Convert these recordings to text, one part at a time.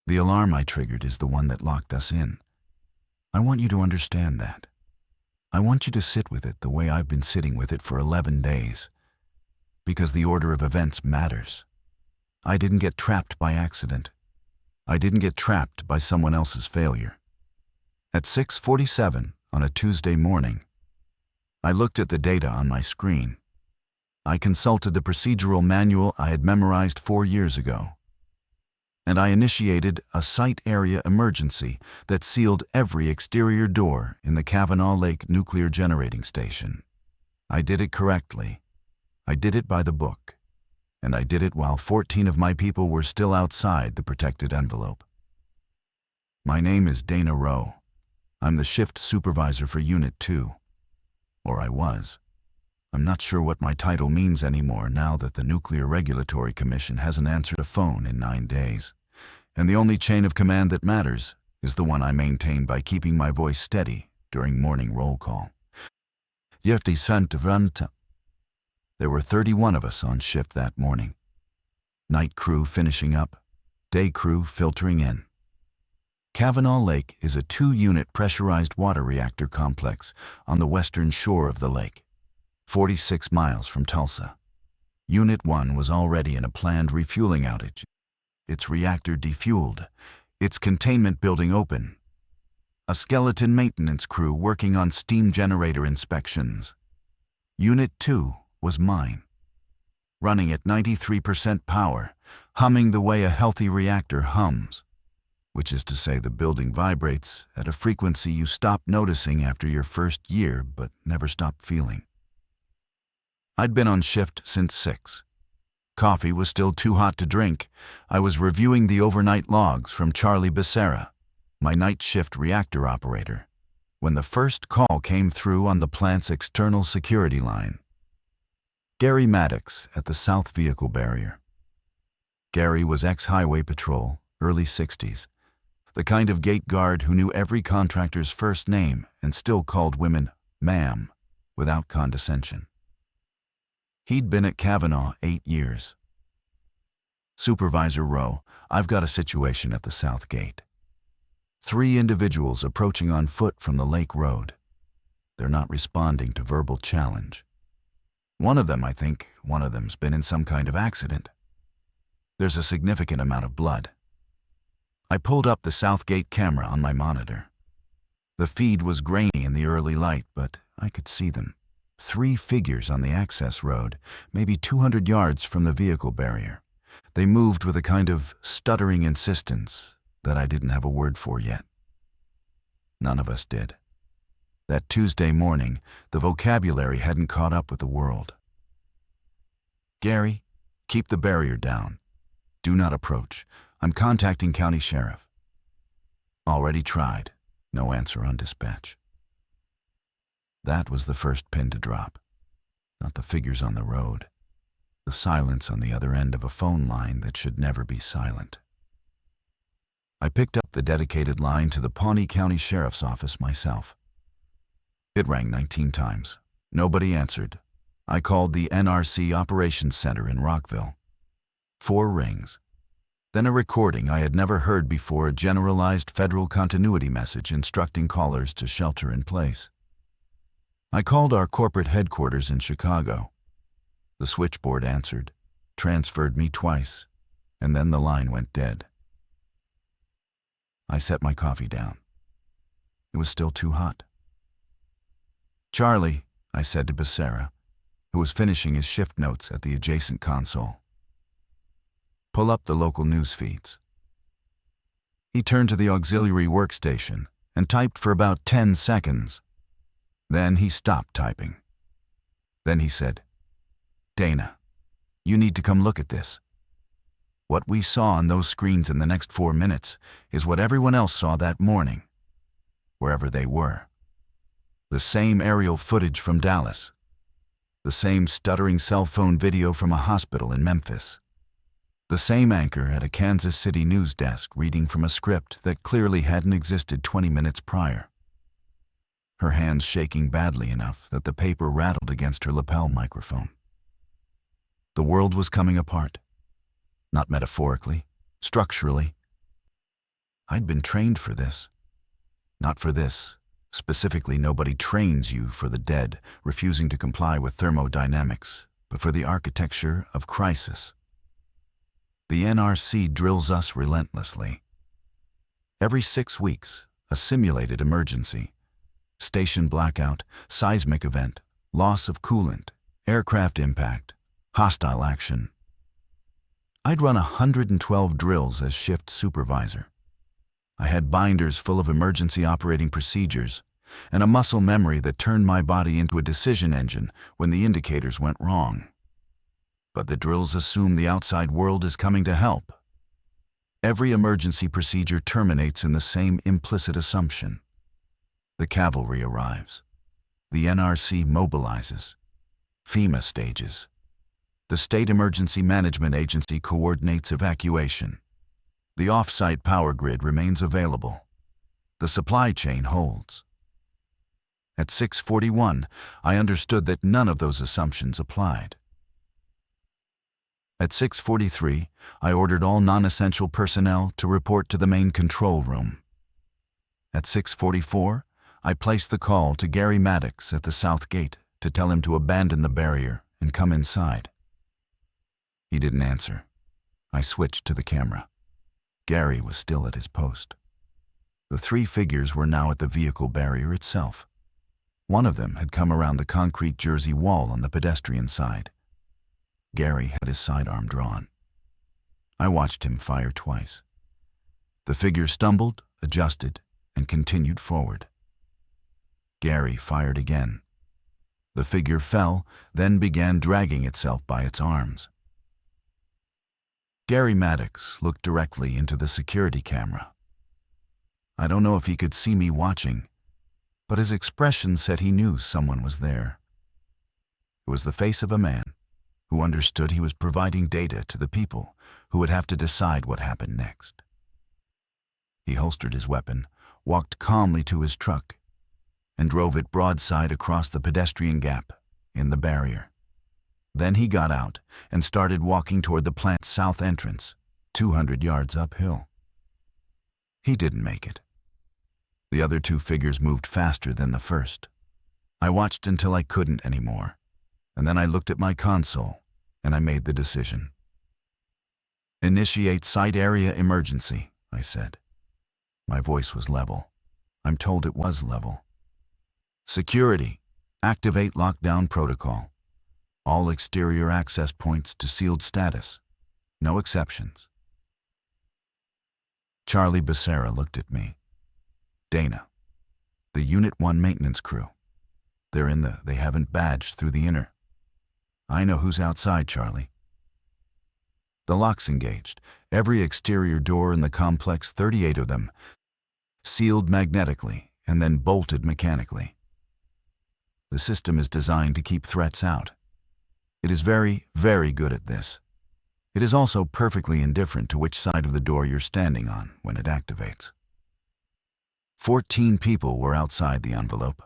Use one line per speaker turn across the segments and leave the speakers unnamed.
The alarm I triggered is the one that locked us in. I want you to understand that. I want you to sit with it the way I've been sitting with it for 11 days. Because the order of events matters. I didn't get trapped by accident. I didn't get trapped by someone else's failure. At 6:47 on a Tuesday morning, I looked at the data on my screen. I consulted the procedural manual I had memorized 4 years ago. And I initiated a site area emergency that sealed every exterior door in the Kavanaugh Lake Nuclear Generating Station. I did it correctly. I did it by the book. And I did it while 14 of my people were still outside the protected envelope. My name is Dana Rowe. I'm the shift supervisor for Unit 2. Or I was. I'm not sure what my title means anymore now that the Nuclear Regulatory Commission hasn't answered a phone in 9 days. And the only chain of command that matters is the one I maintain by keeping my voice steady during morning roll call. There were 31 of us on shift that morning. Night crew finishing up, day crew filtering in. Kavanaugh Lake is a 2-unit pressurized water reactor complex on the western shore of the lake, 46 miles from Tulsa. Unit 1 was already in a planned refueling outage. Its reactor defueled, its containment building open. A skeleton maintenance crew working on steam generator inspections. Unit 2 was mine, running at 93% power, humming the way a healthy reactor hums, which is to say the building vibrates at a frequency you stop noticing after your first year but never stop feeling. I'd been on shift since 6. Coffee was still too hot to drink. I was reviewing the overnight logs from Charlie Becerra, my night shift reactor operator, when the first call came through on the plant's external security line. Gary Maddox at the South Vehicle Barrier. Gary was ex-highway patrol, early 60s, the kind of gate guard who knew every contractor's first name and still called women ma'am without condescension. He'd been at Kavanaugh 8 years. Supervisor Rowe, I've got a situation at the South Gate. 3 individuals approaching on foot from the Lake Road. They're not responding to verbal challenge. One of them's been in some kind of accident. There's a significant amount of blood. I pulled up the South Gate camera on my monitor. The feed was grainy in the early light, but I could see them. 3 figures on the access road, maybe 200 yards from the vehicle barrier. They moved with a kind of stuttering insistence that I didn't have a word for yet. None of us did. That Tuesday morning, the vocabulary hadn't caught up with the world. Gary, keep the barrier down. Do not approach. I'm contacting County Sheriff. Already tried. No answer on dispatch. That was the first pin to drop. Not the figures on the road. The silence on the other end of a phone line that should never be silent. I picked up the dedicated line to the Pawnee County Sheriff's Office myself. It rang 19 times. Nobody answered. I called the NRC Operations Center in Rockville. 4 rings. Then a recording I had never heard before, a generalized federal continuity message instructing callers to shelter in place. I called our corporate headquarters in Chicago. The switchboard answered, transferred me twice, and then the line went dead. I set my coffee down. It was still too hot. Charlie, I said to Becerra, who was finishing his shift notes at the adjacent console. Pull up the local news feeds. He turned to the auxiliary workstation and typed for about 10 seconds. Then he stopped typing. Then he said, Dana, you need to come look at this. What we saw on those screens in the next 4 minutes is what everyone else saw that morning, wherever they were. The same aerial footage from Dallas. The same stuttering cell phone video from a hospital in Memphis. The same anchor at a Kansas City news desk reading from a script that clearly hadn't existed 20 minutes prior. Her hands shaking badly enough that the paper rattled against her lapel microphone. The world was coming apart. Not metaphorically, structurally. I'd been trained for this. Not for this. Specifically, nobody trains you for the dead, refusing to comply with thermodynamics, but for the architecture of crisis. The NRC drills us relentlessly. Every 6 weeks, a simulated emergency. Station blackout, seismic event, loss of coolant, aircraft impact, hostile action. I'd run 112 drills as shift supervisor. I had binders full of emergency operating procedures and a muscle memory that turned my body into a decision engine when the indicators went wrong. But the drills assume the outside world is coming to help. Every emergency procedure terminates in the same implicit assumption. The cavalry arrives. The NRC mobilizes. FEMA stages. The State Emergency Management Agency coordinates evacuation. The off-site power grid remains available. The supply chain holds. At 6:41, I understood that none of those assumptions applied. At 6:43, I ordered all non-essential personnel to report to the main control room. At 6:44, I placed the call to Gary Maddox at the south gate to tell him to abandon the barrier and come inside. He didn't answer. I switched to the camera. Gary was still at his post. The 3 figures were now at the vehicle barrier itself. One of them had come around the concrete jersey wall on the pedestrian side. Gary had his sidearm drawn. I watched him fire twice. The figure stumbled, adjusted, and continued forward. Gary fired again. The figure fell, then began dragging itself by its arms. Gary Maddox looked directly into the security camera. I don't know if he could see me watching, but his expression said he knew someone was there. It was the face of a man who understood he was providing data to the people who would have to decide what happened next. He holstered his weapon, walked calmly to his truck, and drove it broadside across the pedestrian gap in the barrier. Then he got out and started walking toward the plant's south entrance, 200 yards uphill. He didn't make it. The other 2 figures moved faster than the first. I watched until I couldn't anymore, and then I looked at my console, and I made the decision. "Initiate site area emergency," I said. My voice was level. I'm told it was level. "Security, activate lockdown protocol. All exterior access points to sealed status. No exceptions." Charlie Becerra looked at me. "Dana, the Unit 1 maintenance crew. They haven't badged through the inner." "I know who's outside, Charlie." The locks engaged. Every exterior door in the complex, 38 of them, sealed magnetically and then bolted mechanically. The system is designed to keep threats out. It is very, very good at this. It is also perfectly indifferent to which side of the door you're standing on when it activates. 14 people were outside the envelope.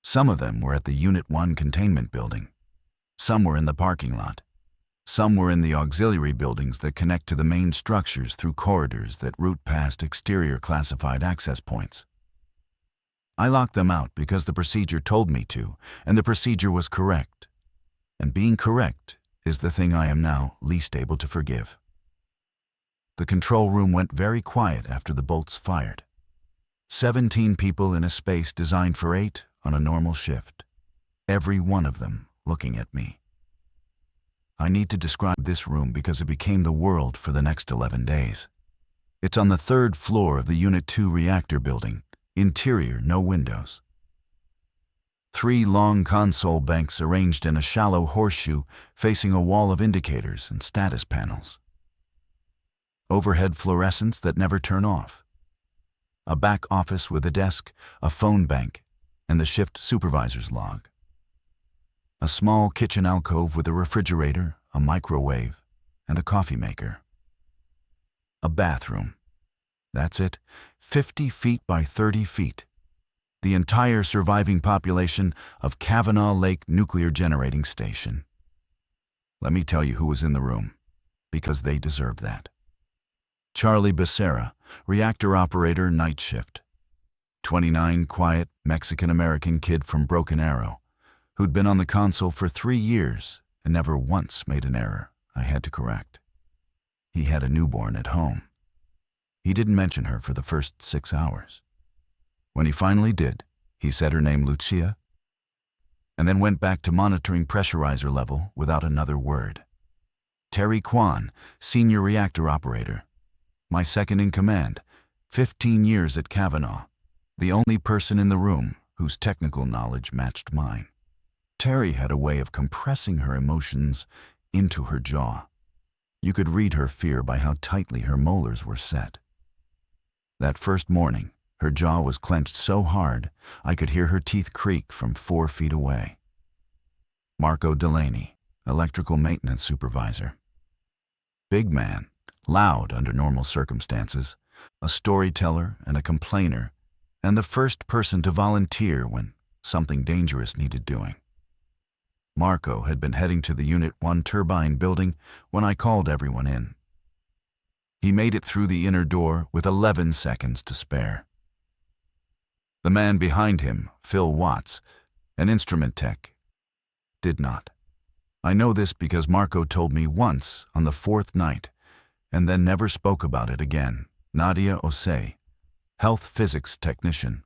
Some of them were at the Unit 1 containment building. Some were in the parking lot. Some were in the auxiliary buildings that connect to the main structures through corridors that route past exterior classified access points. I locked them out because the procedure told me to, and the procedure was correct. And being correct is the thing I am now least able to forgive. The control room went very quiet after the bolts fired. 17 people in a space designed for 8 on a normal shift. Every one of them looking at me. I need to describe this room because it became the world for the next 11 days. It's on the 3rd floor of the Unit 2 reactor building. Interior, no windows. 3 long console banks arranged in a shallow horseshoe facing a wall of indicators and status panels. Overhead fluorescents that never turn off. A back office with a desk, a phone bank, and the shift supervisor's log. A small kitchen alcove with a refrigerator, a microwave, and a coffee maker. A bathroom. That's it, 50 feet by 30 feet. The entire surviving population of Kavanaugh Lake Nuclear Generating Station. Let me tell you who was in the room, because they deserve that. Charlie Becerra, reactor operator, night shift. 29, quiet, Mexican-American kid from Broken Arrow, who'd been on the console for 3 years and never once made an error I had to correct. He had a newborn at home. He didn't mention her for the first 6 hours. When he finally did, he said her name Lucia, and then went back to monitoring pressurizer level without another word. Terry Kwan, senior reactor operator, my second in command, 15 years at Kavanaugh, the only person in the room whose technical knowledge matched mine. Terry had a way of compressing her emotions into her jaw. You could read her fear by how tightly her molars were set. That first morning, her jaw was clenched so hard I could hear her teeth creak from 4 feet away. Marco Delaney, electrical maintenance supervisor. Big man, loud under normal circumstances, a storyteller and a complainer, and the first person to volunteer when something dangerous needed doing. Marco had been heading to the Unit 1 turbine building when I called everyone in. He made it through the inner door with 11 seconds to spare. The man behind him, Phil Watts, an instrument tech, did not. I know this because Marco told me once on the 4th night, and then never spoke about it again. Nadia Osei, health physics technician,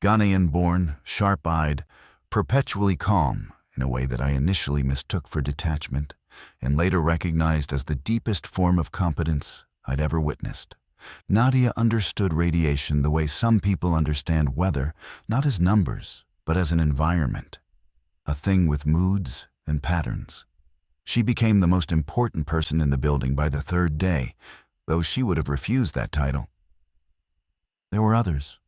Ghanaian-born, sharp-eyed, perpetually calm in a way that I initially mistook for detachment and later recognized as the deepest form of competence I'd ever witnessed. Nadia understood radiation the way some people understand weather, not as numbers, but as an environment, a thing with moods and patterns. She became the most important person in the building by the 3rd day, though she would have refused that title. There were others.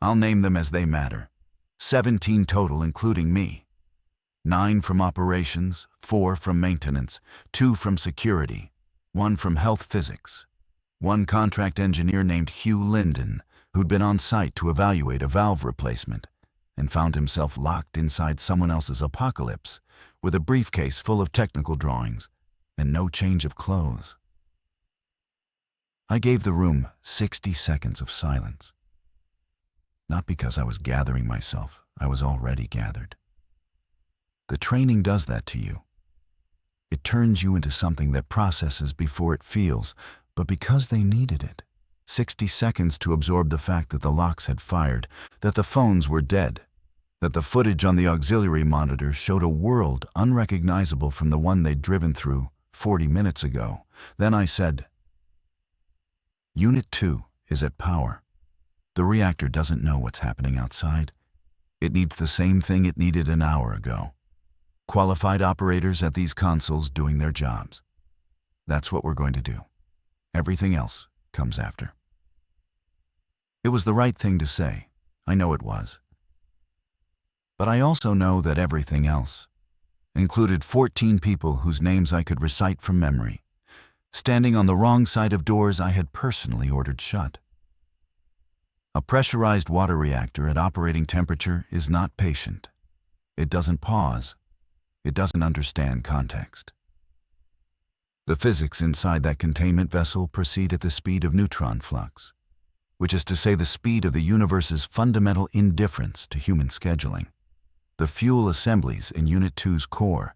I'll name them as they matter. 17 total, including me. 9 from operations, 4 from maintenance, 2 from security, 1 from health physics, 1 contract engineer named Hugh Linden, who'd been on site to evaluate a valve replacement and found himself locked inside someone else's apocalypse with a briefcase full of technical drawings and no change of clothes. I gave the room 60 seconds of silence. Not because I was gathering myself, I was already gathered. The training does that to you. It turns you into something that processes before it feels, but because they needed it. 60 seconds to absorb the fact that the locks had fired, that the phones were dead, that the footage on the auxiliary monitor showed a world unrecognizable from the one they'd driven through 40 minutes ago. Then I said, Unit 2 is at power. The reactor doesn't know what's happening outside. It needs the same thing it needed an hour ago. Qualified operators at these consoles doing their jobs. That's what we're going to do. Everything else comes after. It was the right thing to say. I know it was. But I also know that everything else included 14 people whose names I could recite from memory, standing on the wrong side of doors I had personally ordered shut. A pressurized water reactor at operating temperature is not patient. It doesn't pause. It doesn't understand context. The physics inside that containment vessel proceed at the speed of neutron flux, which is to say the speed of the universe's fundamental indifference to human scheduling. The fuel assemblies in Unit 2's core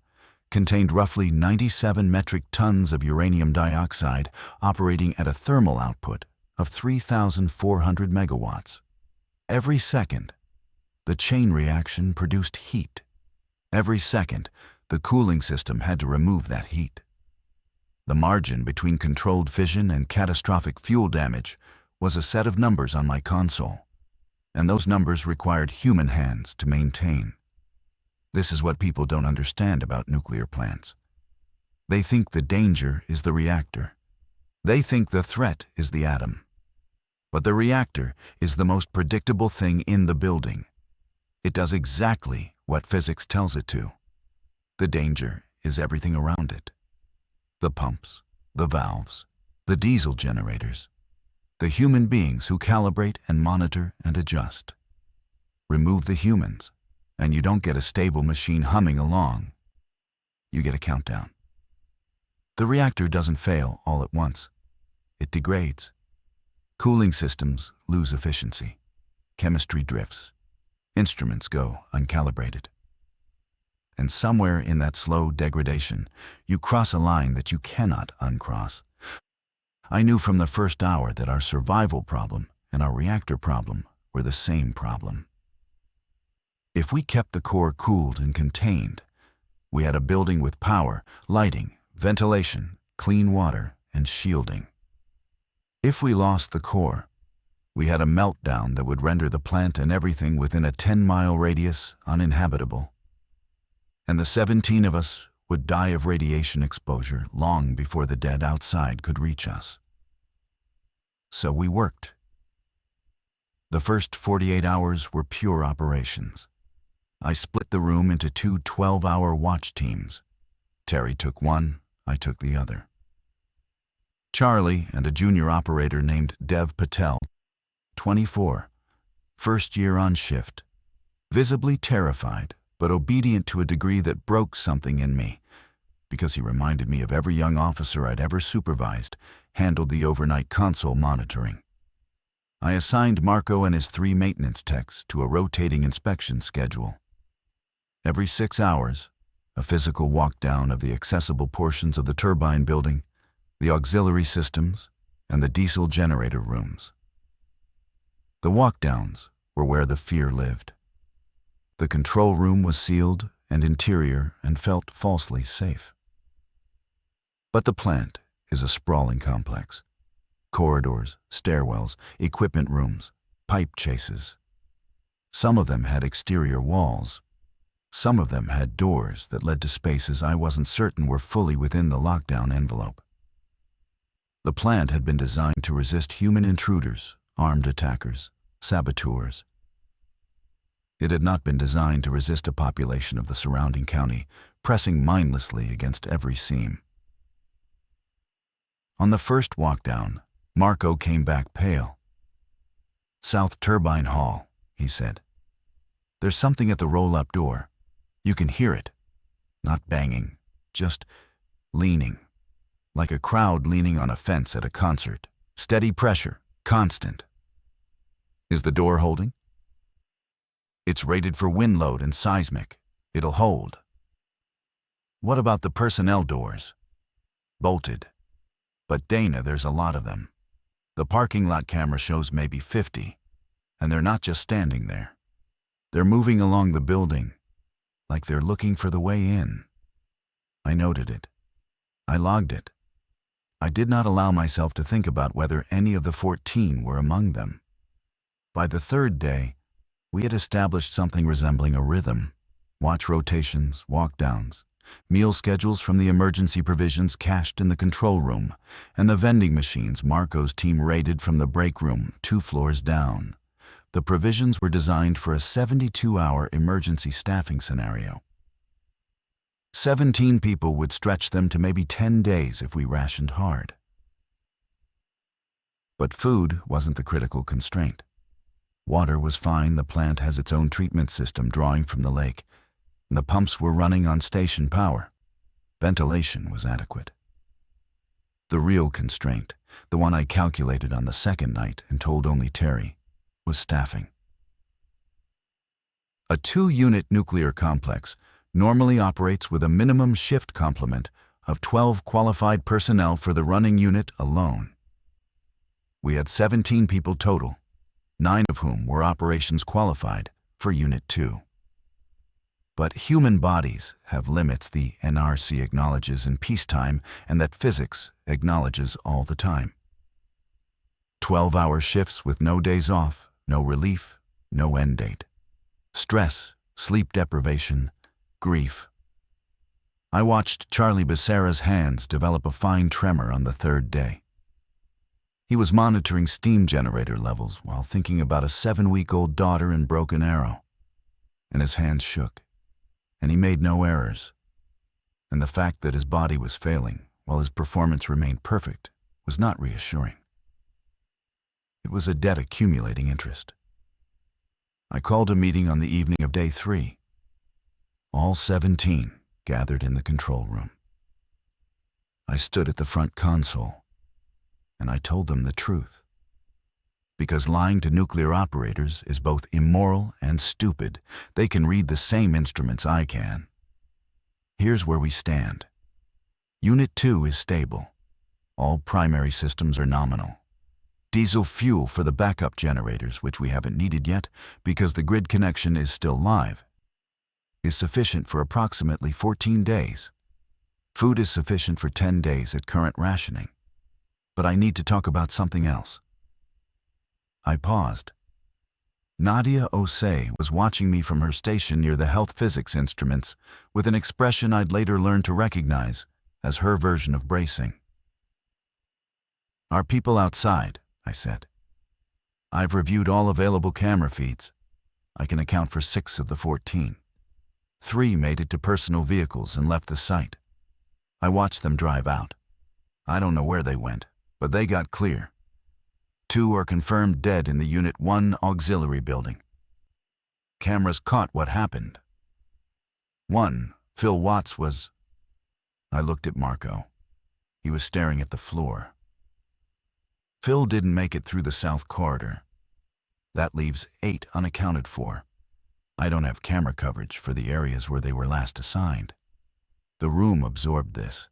contained roughly 97 metric tons of uranium dioxide operating at a thermal output of 3,400 megawatts. Every second, the chain reaction produced heat. Every second, the cooling system had to remove that heat. The margin between controlled fission and catastrophic fuel damage was a set of numbers on my console, and those numbers required human hands to maintain. This is what people don't understand about nuclear plants. They think the danger is the reactor. They think the threat is the atom. But the reactor is the most predictable thing in the building. It does exactly what physics tells it to. The danger is everything around it. The pumps, the valves, the diesel generators, the human beings who calibrate and monitor and adjust. Remove the humans, and you don't get a stable machine humming along. You get a countdown. The reactor doesn't fail all at once. it degrades. Cooling systems lose efficiency. Chemistry drifts. Instruments go uncalibrated. And somewhere in that slow degradation, you cross a line that you cannot uncross. I knew from the first hour that our survival problem and our reactor problem were the same problem. If we kept the core cooled and contained, we had a building with power, lighting, ventilation, clean water, and shielding. If we lost the core, we had a meltdown that would render the plant and everything within a 10-mile radius uninhabitable. And the 17 of us would die of radiation exposure long before the dead outside could reach us. So we worked. The first 48 hours were pure operations. I split the room into two 12-hour watch teams. Terry took one, I took the other. Charlie and a junior operator named Dev Patel, 24, first year on shift, visibly terrified, but obedient to a degree that broke something in me, because he reminded me of every young officer I'd ever supervised, handled the overnight console monitoring. I assigned Marco and his 3 maintenance techs to a rotating inspection schedule. Every 6 hours, a physical walk-down of the accessible portions of the turbine building, the auxiliary systems, and the diesel generator rooms. The walk-downs were where the fear lived. The control room was sealed and interior and felt falsely safe. But the plant is a sprawling complex. Corridors, stairwells, equipment rooms, pipe chases. Some of them had exterior walls. Some of them had doors that led to spaces I wasn't certain were fully within the lockdown envelope. The plant had been designed to resist human intruders, armed attackers, saboteurs. It had not been designed to resist a population of the surrounding county, pressing mindlessly against every seam. On the first walk-down, Marco came back pale. "South Turbine Hall," he said. "There's something at the roll-up door. You can hear it. Not banging, just leaning. Like a crowd leaning on a fence at a concert. Steady pressure, constant." "Is the door holding?" "It's rated for wind load and seismic. It'll hold." "What about the personnel doors?" "Bolted. But Dana, there's a lot of them. The parking lot camera shows maybe 50, and they're not just standing there. They're moving along the building, like they're looking for the way in." I noted it. I logged it. I did not allow myself to think about whether any of the 14 were among them. By the 3rd day, we had established something resembling a rhythm. Watch rotations, walk-downs, meal schedules from the emergency provisions cached in the control room, and the vending machines Marco's team raided from the break room 2 floors down. The provisions were designed for a 72-hour emergency staffing scenario. 17 people would stretch them to maybe 10 days if we rationed hard. But food wasn't the critical constraint. Water was fine. The plant has its own treatment system drawing from the lake. The pumps were running on station power. Ventilation was adequate. The real constraint, the one I calculated on the 2nd night and told only Terry, was staffing. A 2-unit nuclear complex normally operates with a minimum shift complement of 12 qualified personnel for the running unit alone. We had 17 people total, 9 of whom were operations qualified for Unit 2. But human bodies have limits the NRC acknowledges in peacetime and that physics acknowledges all the time. 12-hour shifts with no days off, no relief, no end date. Stress, sleep deprivation, grief. I watched Charlie Becerra's hands develop a fine tremor on the 3rd day. He was monitoring steam generator levels while thinking about a 7-week-old daughter in Broken Arrow. And his hands shook. And he made no errors. And the fact that his body was failing while his performance remained perfect was not reassuring. It was a debt-accumulating interest. I called a meeting on the evening of day 3. All 17 gathered in the control room. I stood at the front console. and I told them the truth. Because lying to nuclear operators is both immoral and stupid. They can read the same instruments I can. Here's where we stand. Unit 2 is stable. All primary systems are nominal. Diesel fuel for the backup generators, which we haven't needed yet because the grid connection is still live, is sufficient for approximately 14 days. Food is sufficient for 10 days at current rationing. But I need to talk about something else. I paused. Nadia Osei was watching me from her station near the health physics instruments with an expression I'd later learned to recognize as her version of bracing. "Are people outside?" I said. "I've reviewed all available camera feeds. I can account for 6 of the 14. 3 made it to personal vehicles and left the site. I watched them drive out. I don't know where they went, but they got clear. 2 are confirmed dead in the Unit 1 auxiliary building. Cameras caught what happened. 1, Phil Watts, was..." I looked at Marco. He was staring at the floor. "Phil didn't make it through the south corridor. That leaves 8 unaccounted for. I don't have camera coverage for the areas where they were last assigned. The room absorbed this."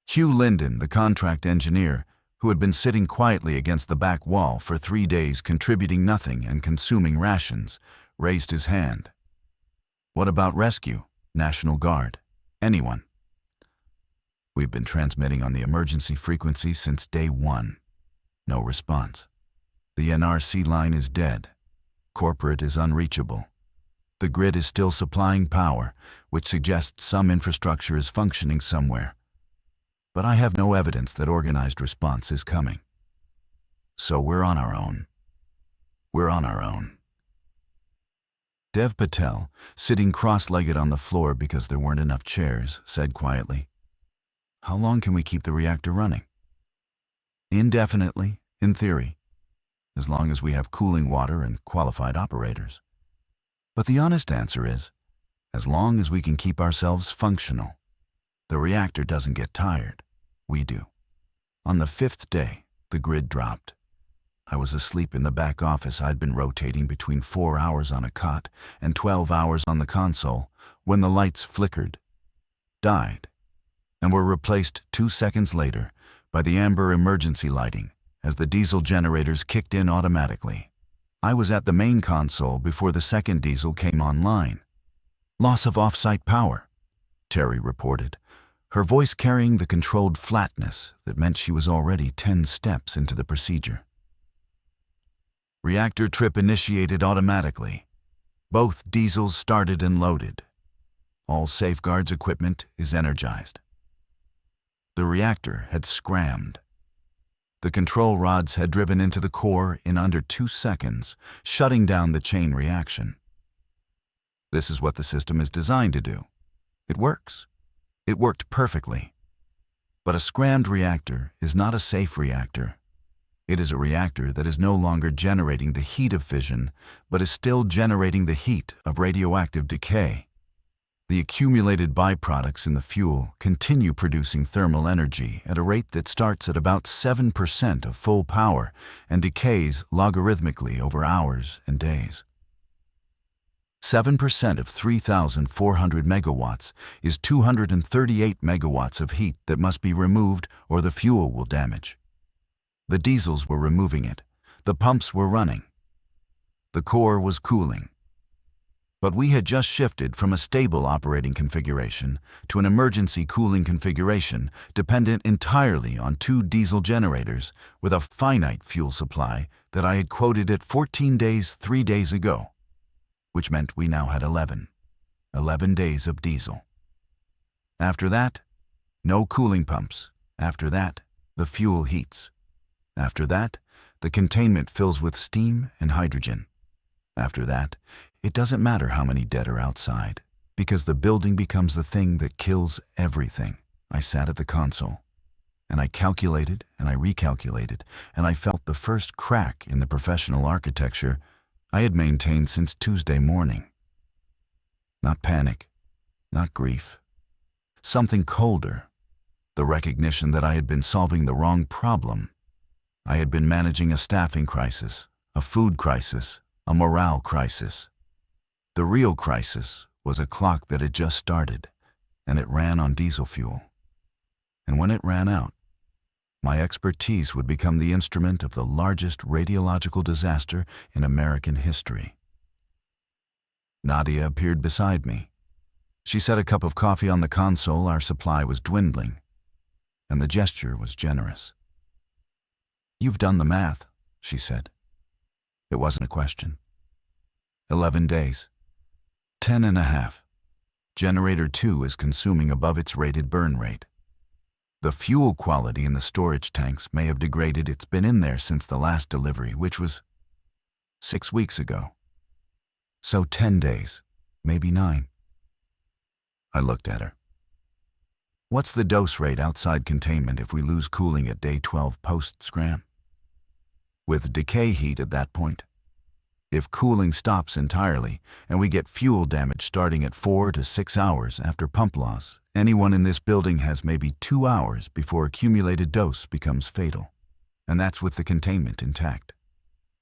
Hugh Linden, the contract engineer, who had been sitting quietly against the back wall for 3 days contributing nothing and consuming rations, raised his hand. "What about rescue, National Guard, anyone?" "We've been transmitting on the emergency frequency since day 1. No response. The NRC line is dead. Corporate is unreachable. The grid is still supplying power, which suggests some infrastructure is functioning somewhere. But I have no evidence that organized response is coming. So we're on our own. We're on our own." Dev Patel, sitting cross-legged on the floor because there weren't enough chairs, said quietly, "How long can we keep the reactor running?" "Indefinitely, in theory, as long as we have cooling water and qualified operators. But the honest answer is, as long as we can keep ourselves functional. The reactor doesn't get tired. We do." On the 5th day, the grid dropped. I was asleep in the back office. I'd been rotating between 4 hours on a cot and 12 hours on the console when the lights flickered, died, and were replaced 2 seconds later by the amber emergency lighting as the diesel generators kicked in automatically. I was at the main console before the second diesel came online. "Loss of off-site power," Terry reported, her voice carrying the controlled flatness that meant she was already 10 steps into the procedure. "Reactor trip initiated automatically. Both diesels started and loaded. All safeguards equipment is energized." The reactor had scrammed. The control rods had driven into the core in under 2 seconds, shutting down the chain reaction. This is what the system is designed to do. It works. It worked perfectly. But a scrammed reactor is not a safe reactor. It is a reactor that is no longer generating the heat of fission, but is still generating the heat of radioactive decay. The accumulated byproducts in the fuel continue producing thermal energy at a rate that starts at about 7% of full power and decays logarithmically over hours and days. 7% of 3,400 megawatts is 238 megawatts of heat that must be removed or the fuel will damage. The diesels were removing it. The pumps were running. The core was cooling. But we had just shifted from a stable operating configuration to an emergency cooling configuration dependent entirely on 2 diesel generators with a finite fuel supply that I had quoted at 14 days 3 days ago, which meant we now had 11 days of diesel. After that, no cooling pumps. After that, the fuel heats. After that, the containment fills with steam and hydrogen. After that, it doesn't matter how many dead are outside, because the building becomes the thing that kills everything. I sat at the console, and I calculated and I recalculated, and I felt the first crack in the professional architecture I had maintained since Tuesday morning. Not panic, not grief. Something colder, the recognition that I had been solving the wrong problem I had been managing a staffing crisis, a food crisis, a morale crisis. The real crisis was a clock that had just started, and it ran on diesel fuel. And when it ran out, my expertise would become the instrument of the largest radiological disaster in American history. Nadia appeared beside me. She set a cup of coffee on the console. Our supply was dwindling, and the gesture was generous. "You've done the math," she said. It wasn't a question. 11 days. 10 and a half. Generator 2 is consuming above its rated burn rate. The fuel quality in the storage tanks may have degraded. It's been in there since the last delivery, which was 6 weeks ago. So 10 days, maybe 9. I looked at her. "What's the dose rate outside containment if we lose cooling at day 12 post-scram? With decay heat at that point. If cooling stops entirely and we get fuel damage starting at 4 to 6 hours after pump loss, anyone in this building has maybe 2 hours before accumulated dose becomes fatal. And that's with the containment intact.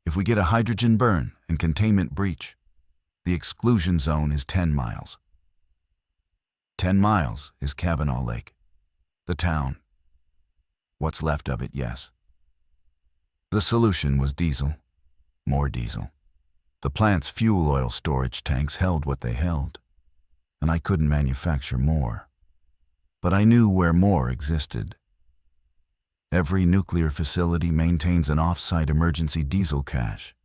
If we get a hydrogen burn and containment breach, the exclusion zone is 10 miles. 10 miles is Kavanaugh Lake, the town. What's left of it, yes. The solution was diesel, more diesel. The plant's fuel oil storage tanks held what they held, and I couldn't manufacture more. But I knew where more existed. Every nuclear facility maintains an off-site emergency diesel cache.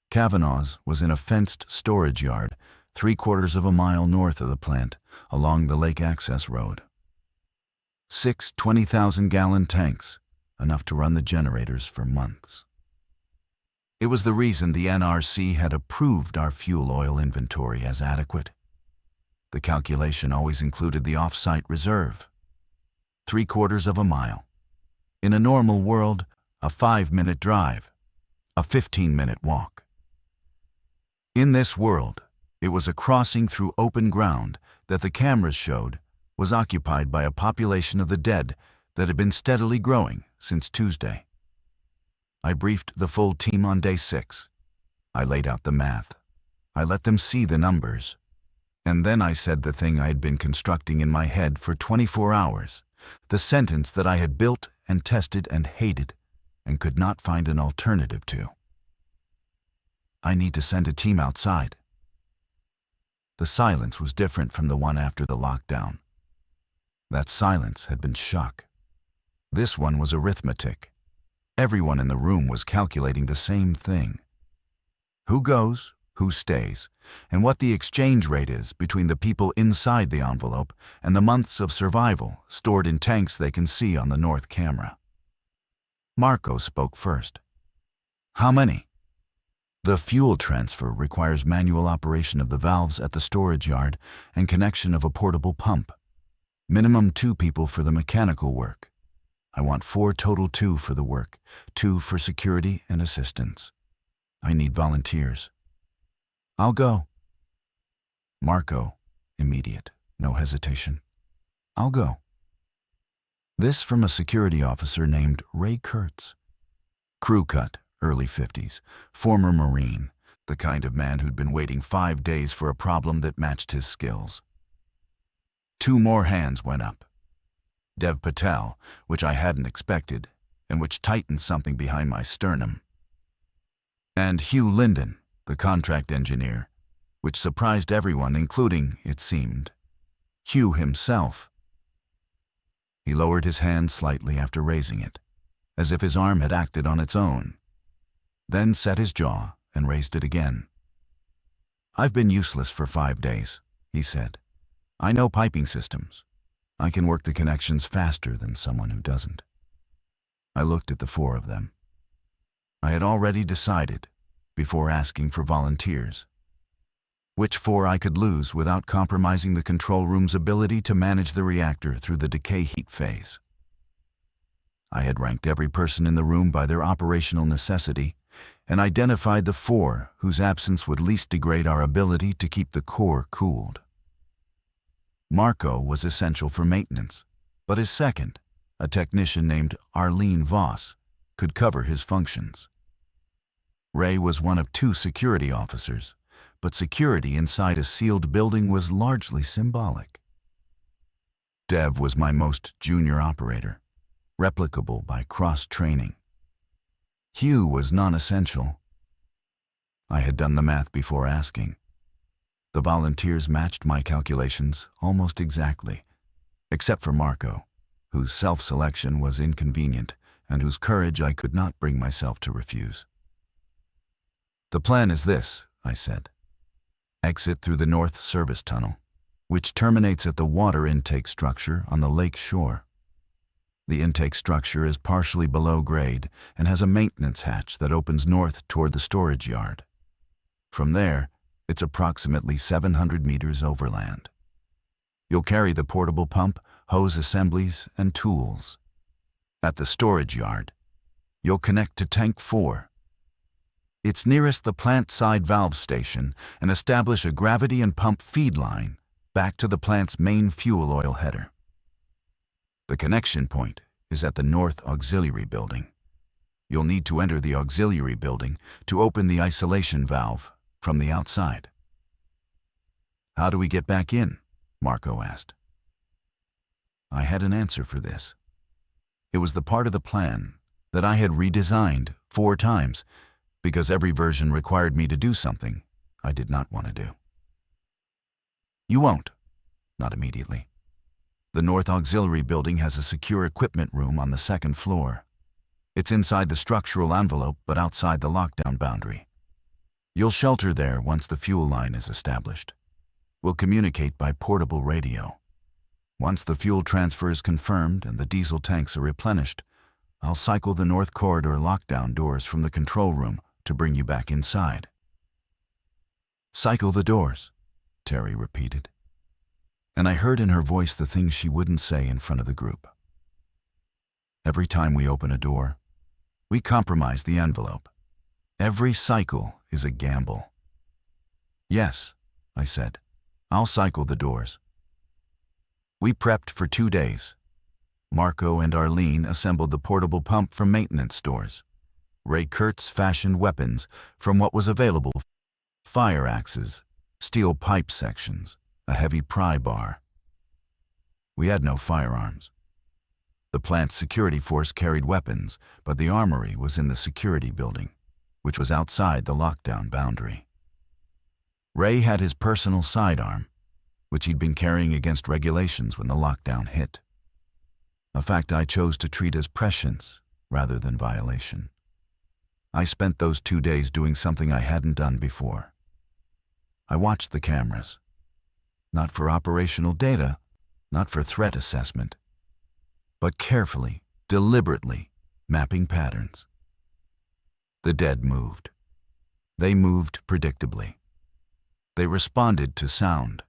Kavanaugh's was in a fenced storage yard 3/4 of a mile north of the plant, along the lake access road. 6 20,000-gallon tanks, enough to run the generators for months. It was the reason the NRC had approved our fuel oil inventory as adequate. The calculation always included the off-site reserve. 3/4 of a mile. In a normal world, a 5-minute drive, a 15-minute walk. In this world, it was a crossing through open ground that the cameras showed was occupied by a population of the dead that had been steadily growing since Tuesday. I briefed the full team on day 6. I laid out the math. I let them see the numbers. And then I said the thing I had been constructing in my head for 24 hours, the sentence that I had built and tested and hated and could not find an alternative to. I need to send a team outside. The silence was different from the one after the lockdown. That silence had been shock. This one was arithmetic. Everyone in the room was calculating the same thing. Who goes, who stays, and what the exchange rate is between the people inside the envelope and the months of survival stored in tanks they can see on the north camera. Marco spoke first. "How many?" "The fuel transfer requires manual operation of the valves at the storage yard and connection of a portable pump. Minimum 2 people for the mechanical work. I want 4 total, 2 for the work, 2 for security and assistance. I need volunteers." "I'll go." Marco, immediate, no hesitation. "I'll go." This from a security officer named Ray Kurtz. Crew cut, early 50s, former Marine, the kind of man who'd been waiting 5 days for a problem that matched his skills. 2 more hands went up. Dev Patel, which I hadn't expected, and which tightened something behind my sternum. And Hugh Linden, the contract engineer, which surprised everyone, including, it seemed, Hugh himself. He lowered his hand slightly after raising it, as if his arm had acted on its own, then set his jaw and raised it again. "I've been useless for 5 days," he said. "I know piping systems. I can work the connections faster than someone who doesn't." I looked at the 4 of them. I had already decided, before asking for volunteers, which 4 I could lose without compromising the control room's ability to manage the reactor through the decay heat phase. I had ranked every person in the room by their operational necessity and identified the 4 whose absence would least degrade our ability to keep the core cooled. Marco was essential for maintenance, but his second, a technician named Arlene Voss, could cover his functions. Ray was one of 2 security officers, but security inside a sealed building was largely symbolic. Dev was my most junior operator, replicable by cross-training. Hugh was non-essential. I had done the math before asking. The volunteers matched my calculations almost exactly, except for Marco, whose self-selection was inconvenient and whose courage I could not bring myself to refuse. "The plan is this," I said. "Exit through the North Service Tunnel, which terminates at the water intake structure on the lake shore. The intake structure is partially below grade and has a maintenance hatch that opens north toward the storage yard. From there, it's approximately 700 meters overland. You'll carry the portable pump, hose assemblies, and tools. At the storage yard, you'll connect to Tank 4. It's nearest the plant side valve station and establish a gravity and pump feed line back to the plant's main fuel oil header. The connection point is at the North Auxiliary Building. You'll need to enter the auxiliary building to open the isolation valve from the outside." "How do we get back in?" Marco asked. I had an answer for this. It was the part of the plan that I had redesigned 4 times because every version required me to do something I did not want to do. "You won't." "Not immediately. The North Auxiliary Building has a secure equipment room on the 2nd floor. It's inside the structural envelope but outside the lockdown boundary. You'll shelter there once the fuel line is established. We'll communicate by portable radio. Once the fuel transfer is confirmed and the diesel tanks are replenished, I'll cycle the North Corridor lockdown doors from the control room to bring you back inside." "Cycle the doors," Terry repeated. And I heard in her voice the things she wouldn't say in front of the group. "Every time we open a door, we compromise the envelope. Every cycle is a gamble." "Yes," I said. "I'll cycle the doors." We prepped for 2 days. Marco and Arlene assembled the portable pump from maintenance stores. Ray Kurtz fashioned weapons from what was available: fire axes, steel pipe sections, a heavy pry bar. We had no firearms. The plant's security force carried weapons, but the armory was in the security building, which was outside the lockdown boundary. Ray had his personal sidearm, which he'd been carrying against regulations when the lockdown hit. A fact I chose to treat as prescience rather than violation. I spent those 2 days doing something I hadn't done before. I watched the cameras. Not for operational data, not for threat assessment, but carefully, deliberately mapping patterns. The dead moved. They moved predictably. They responded to sound,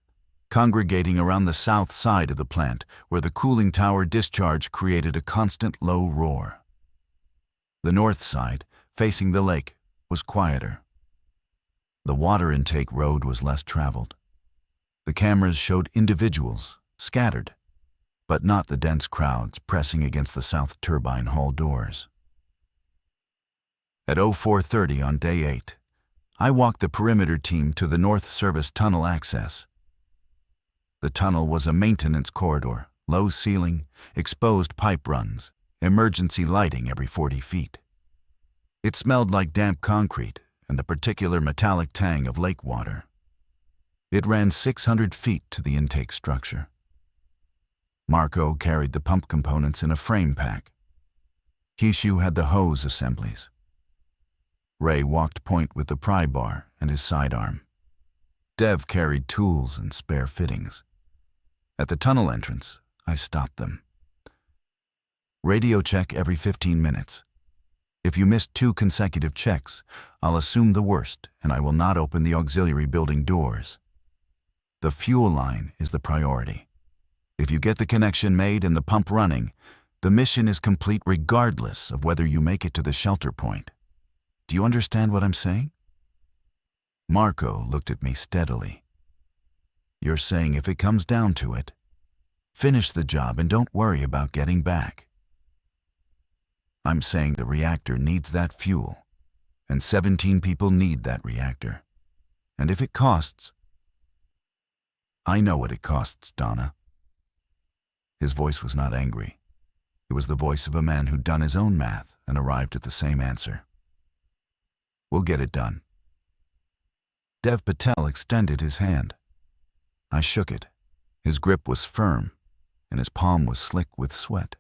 congregating around the south side of the plant where the cooling tower discharge created a constant low roar. The north side, facing the lake, was quieter. The water intake road was less traveled. The cameras showed individuals, scattered, but not the dense crowds pressing against the south turbine hall doors. At 04:30 on day 8, I walked the perimeter team to the North Service Tunnel access. The tunnel was a maintenance corridor, low ceiling, exposed pipe runs, emergency lighting every 40 feet. It smelled like damp concrete and the particular metallic tang of lake water. It ran 600 feet to the intake structure. Marco carried the pump components in a frame pack. Hishu had the hose assemblies. Ray walked point with the pry bar and his sidearm. Dev carried tools and spare fittings. At the tunnel entrance, I stopped them. Radio check every 15 minutes. If you miss 2 consecutive checks, I'll assume the worst and I will not open the auxiliary building doors. The fuel line is the priority. If you get the connection made and the pump running, the mission is complete regardless of whether you make it to the shelter point. Do you understand what I'm saying? Marco looked at me steadily. You're saying if it comes down to it, finish the job and don't worry about getting back. I'm saying the reactor needs that fuel, and 17 people need that reactor. And if it costs... I know what it costs, Donna. His voice was not angry. It was the voice of a man who'd done his own math and arrived at the same answer. We'll get it done. Dev Patel extended his hand. I shook it. His grip was firm, and his palm was slick with sweat.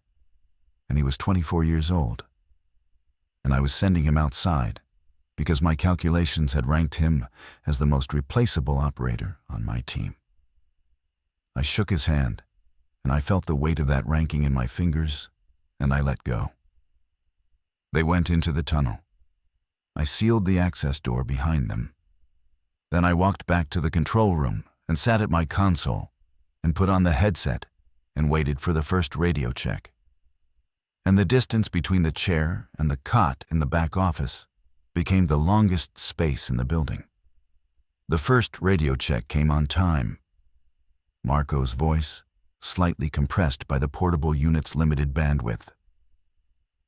And he was 24 years old. And I was sending him outside because my calculations had ranked him as the most replaceable operator on my team. I shook his hand, and I felt the weight of that ranking in my fingers, and I let go. They went into the tunnel. I sealed the access door behind them. Then I walked back to the control room and sat at my console and put on the headset and waited for the first radio check. And the distance between the chair and the cot in the back office became the longest space in the building. The first radio check came on time. Marco's voice, slightly compressed by the portable unit's limited bandwidth.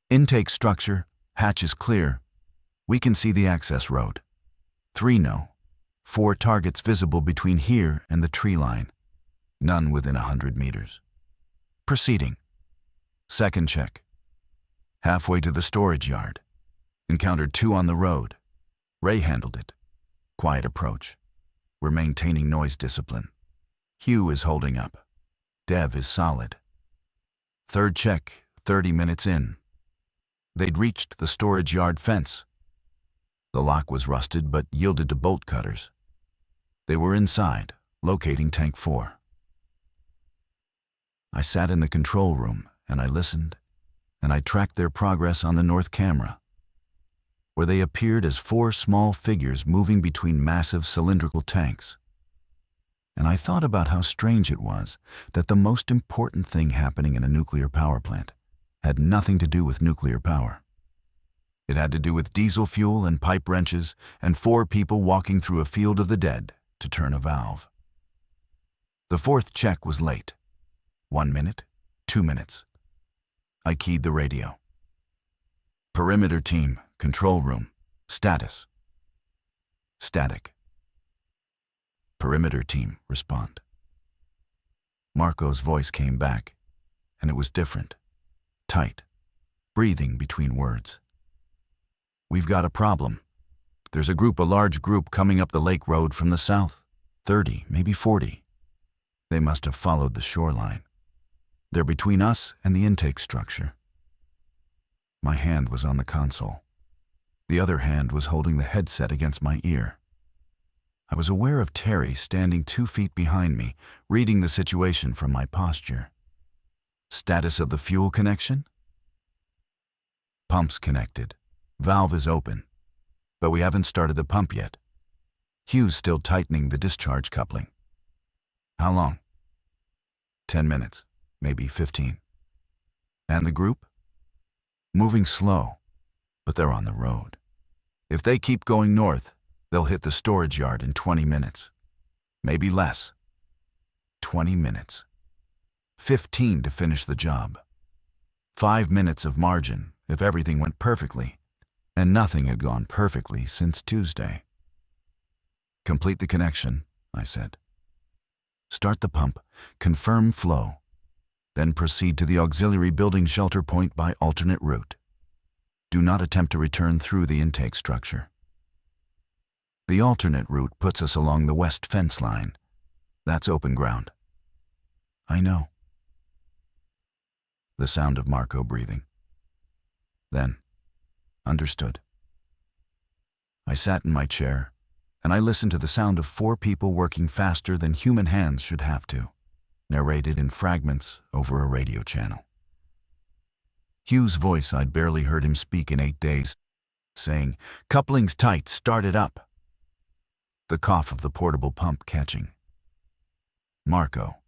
Intake structure, hatch is clear. We can see the access road. 3 no. 4 targets visible between here and the tree line. None within 100 meters. Proceeding. Second check. Halfway to the storage yard. Encountered 2 on the road. Ray handled it. Quiet approach. We're maintaining noise discipline. Hugh is holding up. Dev is solid. Third check, 30 minutes in. They'd reached the storage yard fence. The lock was rusted but yielded to bolt cutters. They were inside, locating Tank 4. I sat in the control room and I listened, and I tracked their progress on the north camera, where they appeared as 4 small figures moving between massive cylindrical tanks. And I thought about how strange it was that the most important thing happening in a nuclear power plant had nothing to do with nuclear power. It had to do with diesel fuel and pipe wrenches and 4 people walking through a field of the dead to turn a valve. The 4th check was late. 1 minute, 2 minutes. I keyed the radio. Perimeter team, control room, status. Static. Perimeter team, respond. Marco's voice came back, and it was different, tight, breathing between words. We've got a problem. There's a large group coming up the lake road from the south, 30, maybe 40. They must have followed the shoreline. They're between us and the intake structure. My hand was on the console. The other hand was holding the headset against my ear. I was aware of Terry standing 2 feet behind me, reading the situation from my posture. Status of the fuel connection? Pumps connected. Valve is open. But we haven't started the pump yet. Hugh's still tightening the discharge coupling. How long? 10 minutes, maybe 15. And the group? Moving slow, but they're on the road. If they keep going north, they'll hit the storage yard in 20 minutes. Maybe less. 20 minutes. 15 to finish the job. 5 minutes of margin if everything went perfectly, and nothing had gone perfectly since Tuesday. Complete the connection, I said. Start the pump, confirm flow, then proceed to the auxiliary building shelter point by alternate route. Do not attempt to return through the intake structure. The alternate route puts us along the west fence line. That's open ground. I know. The sound of Marco breathing. Then, understood. I sat in my chair, and I listened to the sound of 4 people working faster than human hands should have to, narrated in fragments over a radio channel. Hugh's voice, I'd barely heard him speak in 8 days, saying, "Coupling's tight, start it up." The cough of the portable pump catching. Marco,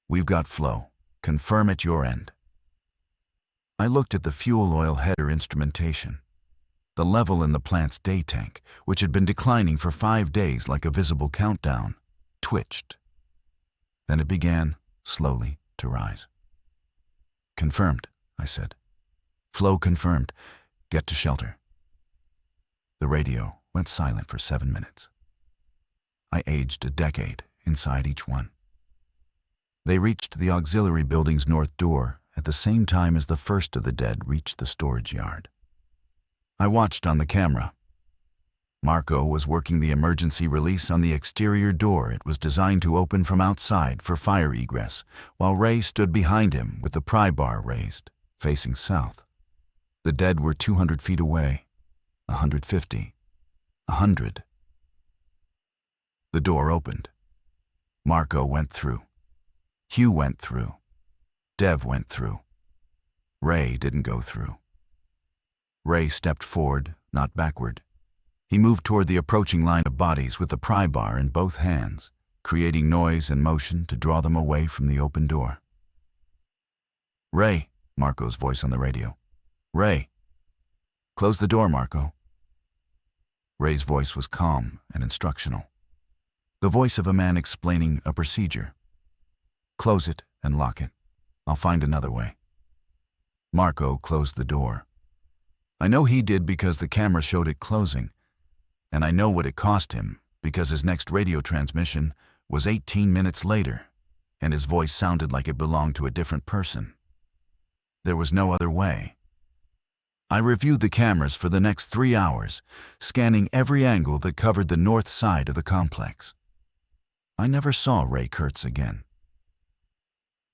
we've got flow. Confirm at your end. I looked at the fuel oil header instrumentation. The level in the plant's day tank, which had been declining for 5 days like a visible countdown, twitched. Then it began, slowly, to rise. Confirmed, I said. Flow confirmed. Get to shelter. The radio went silent for 7 minutes. I aged a decade inside each one. They reached the auxiliary building's north door at the same time as the first of the dead reached the storage yard. I watched on the camera. Marco was working the emergency release on the exterior door it was designed to open from outside for fire egress, while Ray stood behind him with the pry bar raised, facing south. The dead were 200 feet away, 150, 100. The door opened. Marco went through. Hugh went through. Dev went through. Ray didn't go through. Ray stepped forward, not backward. He moved toward the approaching line of bodies with the pry bar in both hands, creating noise and motion to draw them away from the open door. "Ray," Marco's voice on the radio. "Ray. Close the door, Marco." Ray's voice was calm and instructional. The voice of a man explaining a procedure. "Close it and lock it. I'll find another way." Marco closed the door. I know he did because the camera showed it closing, and I know what it cost him because his next radio transmission was 18 minutes later, and his voice sounded like it belonged to a different person. There was no other way. I reviewed the cameras for the next 3 hours, scanning every angle that covered the north side of the complex. I never saw Ray Kurtz again.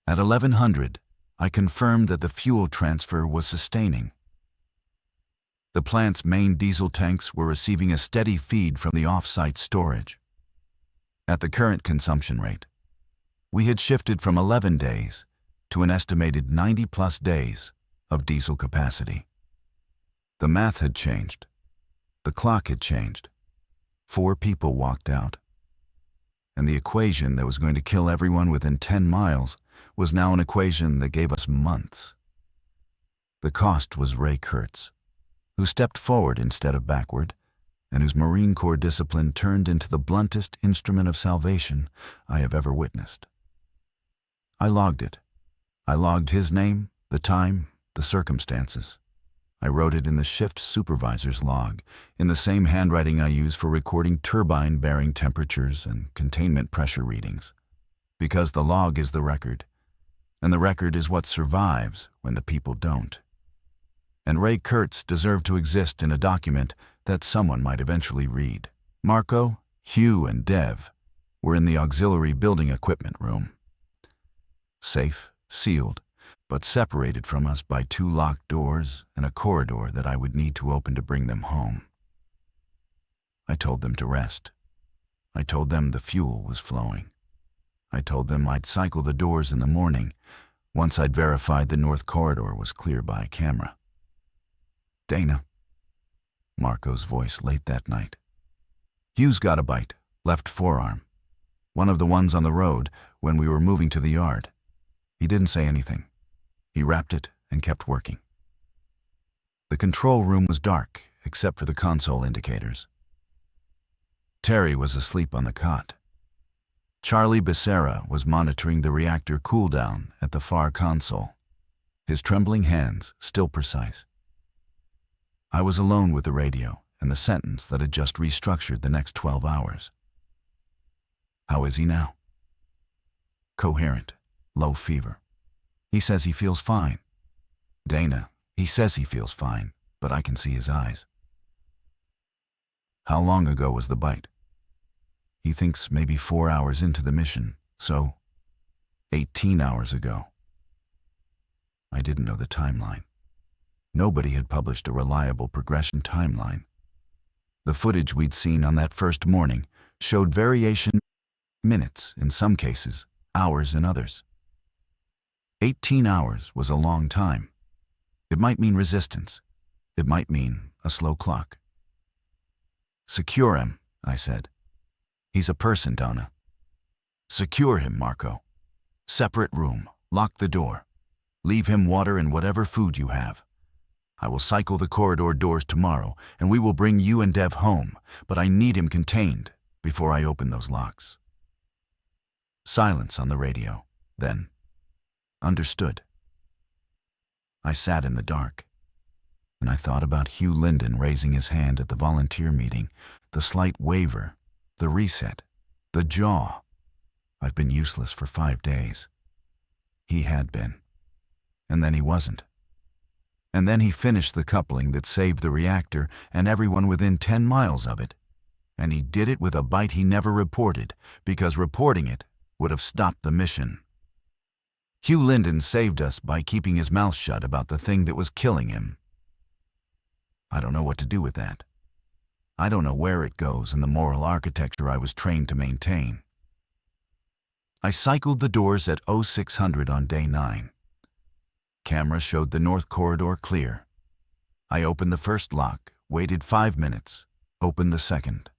At 1100, I confirmed that the fuel transfer was sustaining. The plant's main diesel tanks were receiving a steady feed from the off-site storage. At the current consumption rate, we had shifted from 11 days to an estimated 90-plus days of diesel capacity. The math had changed. The clock had changed. 4 people walked out. And the equation that was going to kill everyone within 10 miles was now an equation that gave us months. The cost was Ray Kurtz, who stepped forward instead of backward, and whose Marine Corps discipline turned into the bluntest instrument of salvation I have ever witnessed. I logged it. I logged his name, the time, the circumstances. I wrote it in the shift supervisor's log, in the same handwriting I use for recording turbine bearing temperatures and containment pressure readings. Because the log is the record, and the record is what survives when the people don't. And Ray Kurtz deserved to exist in a document that someone might eventually read. Marco, Hugh, and Dev were in the auxiliary building equipment room. Safe, sealed, but separated from us by 2 locked doors and a corridor that I would need to open to bring them home. I told them to rest. I told them the fuel was flowing. I told them I'd cycle the doors in the morning once I'd verified the north corridor was clear by camera. "Dana," Marco's voice late that night. "Hugh's got a bite, left forearm. One of the ones on the road when we were moving to the yard. He didn't say anything. He wrapped it and kept working." The control room was dark, except for the console indicators. Terry was asleep on the cot. Charlie Becerra was monitoring the reactor cooldown at the far console, his trembling hands still precise. I was alone with the radio and the sentence that had just restructured the next 12 hours. "How is he now?" "Coherent, low fever. He says he feels fine." "Dana, he says he feels fine, but I can see his eyes." "How long ago was the bite?" "He thinks maybe 4 hours into the mission, so 18 hours ago." I didn't know the timeline. Nobody had published a reliable progression timeline. The footage we'd seen on that first morning showed variation minutes in some cases, hours in others. 18 hours was a long time. It might mean resistance. It might mean a slow clock. "Secure him," I said. "He's a person, Donna." "Secure him, Marco. Separate room. Lock the door. Leave him water and whatever food you have. I will cycle the corridor doors tomorrow, and we will bring you and Dev home, but I need him contained before I open those locks." Silence on the radio. Then, "Understood." I sat in the dark. And I thought about Hugh Linden raising his hand at the volunteer meeting, the slight waver, the reset, the jaw. I've been useless for 5 days. He had been. And then he wasn't. And then he finished the coupling that saved the reactor and everyone within 10 miles of it. And he did it with a bite he never reported, because reporting it would have stopped the mission. Hugh Linden saved us by keeping his mouth shut about the thing that was killing him. I don't know what to do with that. I don't know where it goes in the moral architecture I was trained to maintain. I cycled the doors at 0600 on day 9. Camera showed the north corridor clear. I opened the first lock, waited 5 minutes, opened the second.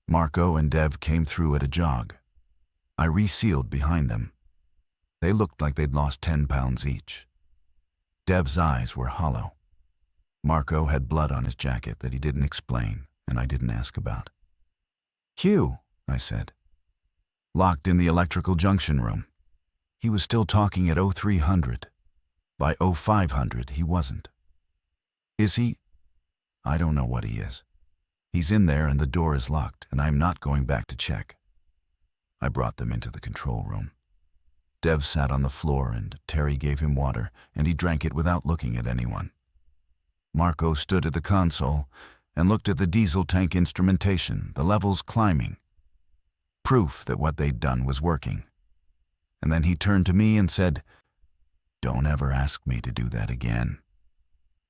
Marco and Dev came through at a jog. I resealed behind them. They looked like they'd lost 10 pounds each. Dev's eyes were hollow. Marco had blood on his jacket that he didn't explain, and I didn't ask about. "Hugh," I said. Locked in the electrical junction room. He was still talking at 0300. By 0500, he wasn't. Is he? I don't know what he is. He's in there and the door is locked, and I'm not going back to check. I brought them into the control room. Dev sat on the floor and Terry gave him water, and he drank it without looking at anyone. Marco stood at the console and looked at the diesel tank instrumentation, the levels climbing. Proof that what they'd done was working. And then he turned to me and said, "Don't ever ask me to do that again.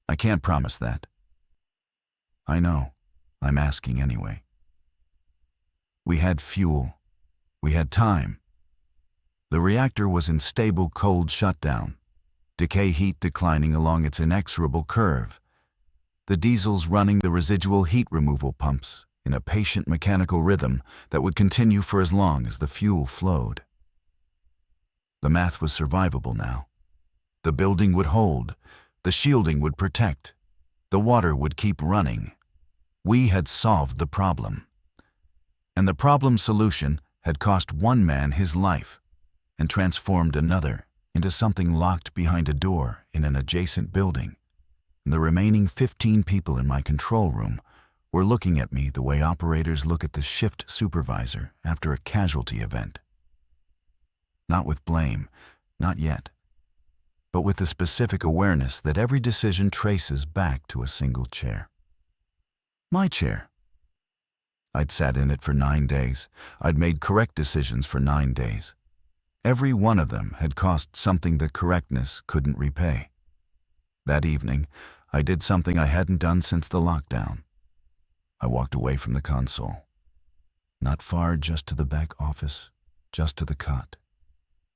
I can't promise that." I know. I'm asking anyway. We had fuel. We had time. The reactor was in stable cold shutdown, decay heat declining along its inexorable curve, the diesels running the residual heat removal pumps in a patient mechanical rhythm that would continue for as long as the fuel flowed. The math was survivable now. The building would hold, the shielding would protect, the water would keep running. We had solved the problem. And the problem solution had cost one man his life and transformed another into something locked behind a door in an adjacent building. And the remaining 15 people in my control room were looking at me the way operators look at the shift supervisor after a casualty event. Not with blame, not yet, but with the specific awareness that every decision traces back to a single chair. My chair. I'd sat in it for 9 days. I'd made correct decisions for 9 days. Every one of them had cost something that correctness couldn't repay. That evening, I did something I hadn't done since the lockdown. I walked away from the console. Not far, just to the back office, just to the cot.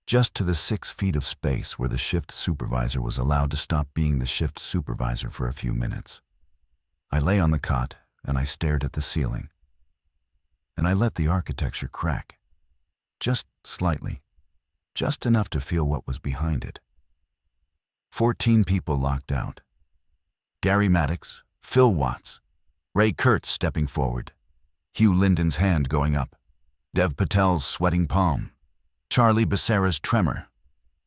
Just to the 6 feet of space where the shift supervisor was allowed to stop being the shift supervisor for a few minutes. I lay on the cot and I stared at the ceiling. And I let the architecture crack. Just slightly. Just enough to feel what was behind it. 14 people locked out. Gary Maddox, Phil Watts, Ray Kurtz stepping forward, Hugh Linden's hand going up, Dev Patel's sweating palm, Charlie Becerra's tremor,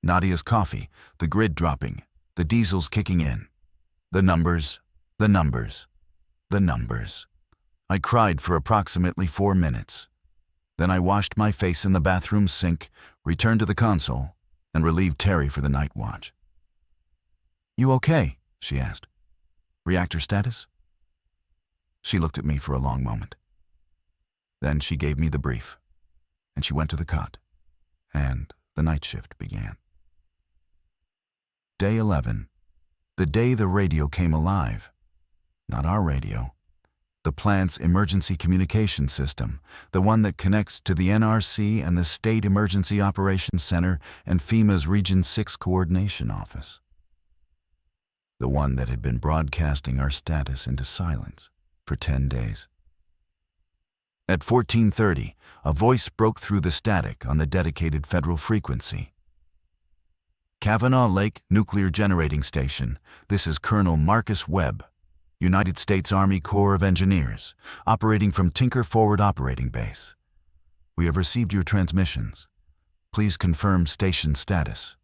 Nadia's coffee, the grid dropping, the diesels kicking in. The numbers, the numbers, the numbers. I cried for approximately 4 minutes. Then I washed my face in the bathroom sink, returned to the console, and relieved Terry for the night watch. "You okay?" she asked. "Reactor status?" She looked at me for a long moment. Then she gave me the brief, and she went to the cot, and the night shift began. Day 11, the day the radio came alive. Not our radio. The plant's emergency communication system, the one that connects to the NRC and the State Emergency Operations Center and FEMA's Region 6 Coordination Office. The one that had been broadcasting our status into silence for 10 days. At 14:30, a voice broke through the static on the dedicated federal frequency. "Kavanaugh Lake Nuclear Generating Station, this is Colonel Marcus Webb, United States Army Corps of Engineers, operating from Tinker Forward Operating Base. We have received your transmissions. Please confirm station status.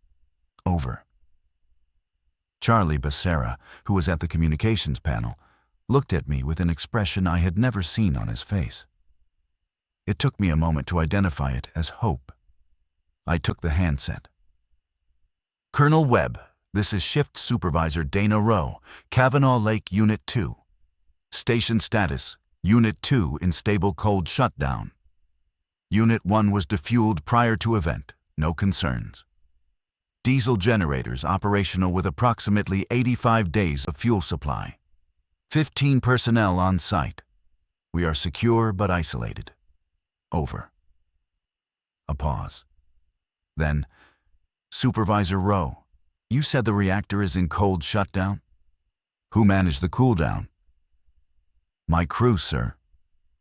Over." Charlie Becerra, who was at the communications panel, looked at me with an expression I had never seen on his face. It took me a moment to identify it as hope. I took the handset. Colonel Webb, this is Shift Supervisor Dana Rowe, Kavanaugh Lake Unit 2. Station status, Unit 2 in stable cold shutdown. Unit 1 was defueled prior to event, no concerns. Diesel generators operational with approximately 85 days of fuel supply. 15 personnel on site. We are secure but isolated. Over. A pause. Then, Supervisor Rowe, you said the reactor is in cold shutdown? Who managed the cool down? My crew, sir.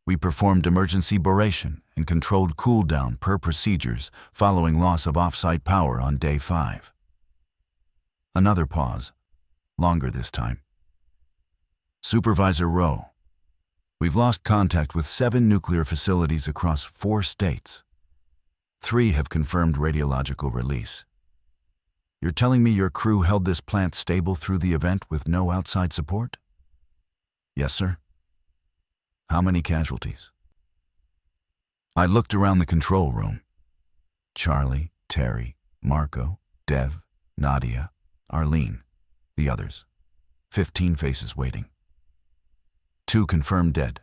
We performed emergency boration and controlled cool down per procedures following loss of off-site power on day 5. Another pause, longer this time. Supervisor Rowe, we've lost contact with 7 nuclear facilities across 4 states. 3 have confirmed radiological release. You're telling me your crew held this plant stable through the event with no outside support? Yes, sir. How many casualties? I looked around the control room. Charlie, Terry, Marco, Dev, Nadia, Arlene, the others. 15 faces waiting. 2 confirmed dead.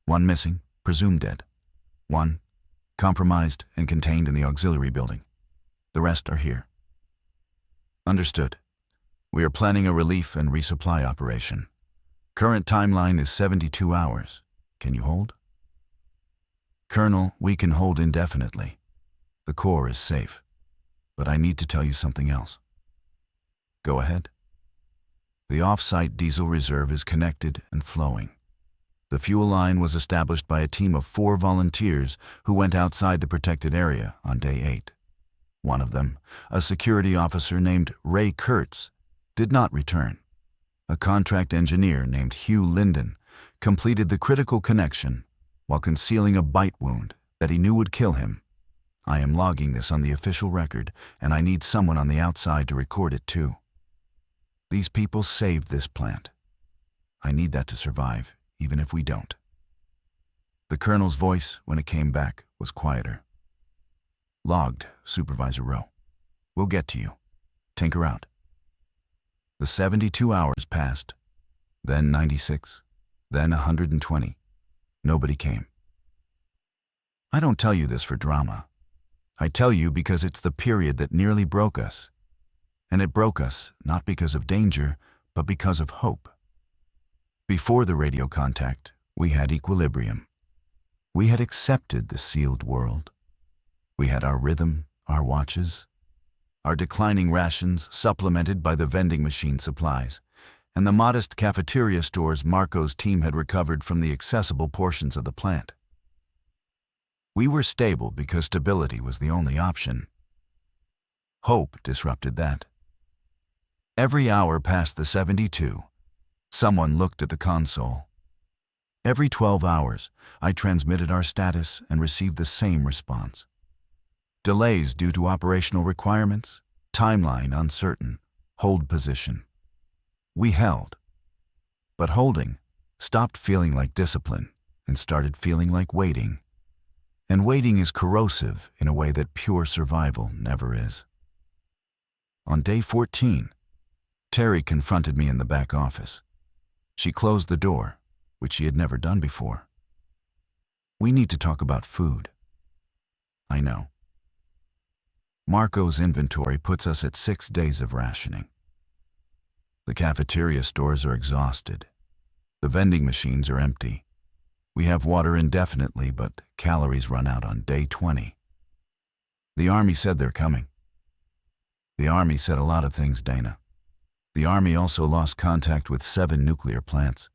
1 missing, presumed dead. 1 compromised and contained in the auxiliary building. The rest are here. Understood. We are planning a relief and resupply operation. Current timeline is 72 hours. Can you hold? Colonel, we can hold indefinitely. The core is safe. But I need to tell you something else. Go ahead. The off-site diesel reserve is connected and flowing. The fuel line was established by a team of 4 volunteers who went outside the protected area on day 8. One of them, a security officer named Ray Kurtz, did not return. A contract engineer named Hugh Linden completed the critical connection while concealing a bite wound that he knew would kill him. I am logging this on the official record, and I need someone on the outside to record it too. These people saved this plant. I need that to survive, even if we don't. The colonel's voice, when it came back, was quieter. Logged, Supervisor Rowe. We'll get to you. Tinker out. The 72 hours passed, then 96, then 120. Nobody came. I don't tell you this for drama. I tell you because it's the period that nearly broke us. And it broke us not because of danger, but because of hope. Before the radio contact, we had equilibrium. We had accepted the sealed world. We had our rhythm, our watches, our declining rations supplemented by the vending machine supplies, and the modest cafeteria stores Marco's team had recovered from the accessible portions of the plant. We were stable because stability was the only option. Hope disrupted that. Every hour past the 72, someone looked at the console. Every 12 hours, I transmitted our status and received the same response. Delays due to operational requirements, timeline uncertain, hold position. We held. But holding stopped feeling like discipline and started feeling like waiting. And waiting is corrosive in a way that pure survival never is. On day 14, Terry confronted me in the back office. She closed the door, which she had never done before. We need to talk about food. I know. Marco's inventory puts us at 6 days of rationing. The cafeteria stores are exhausted. The vending machines are empty. We have water indefinitely, but calories run out on day 20. The Army said they're coming. The Army said a lot of things, Dana. The Army also lost contact with 7 nuclear plants.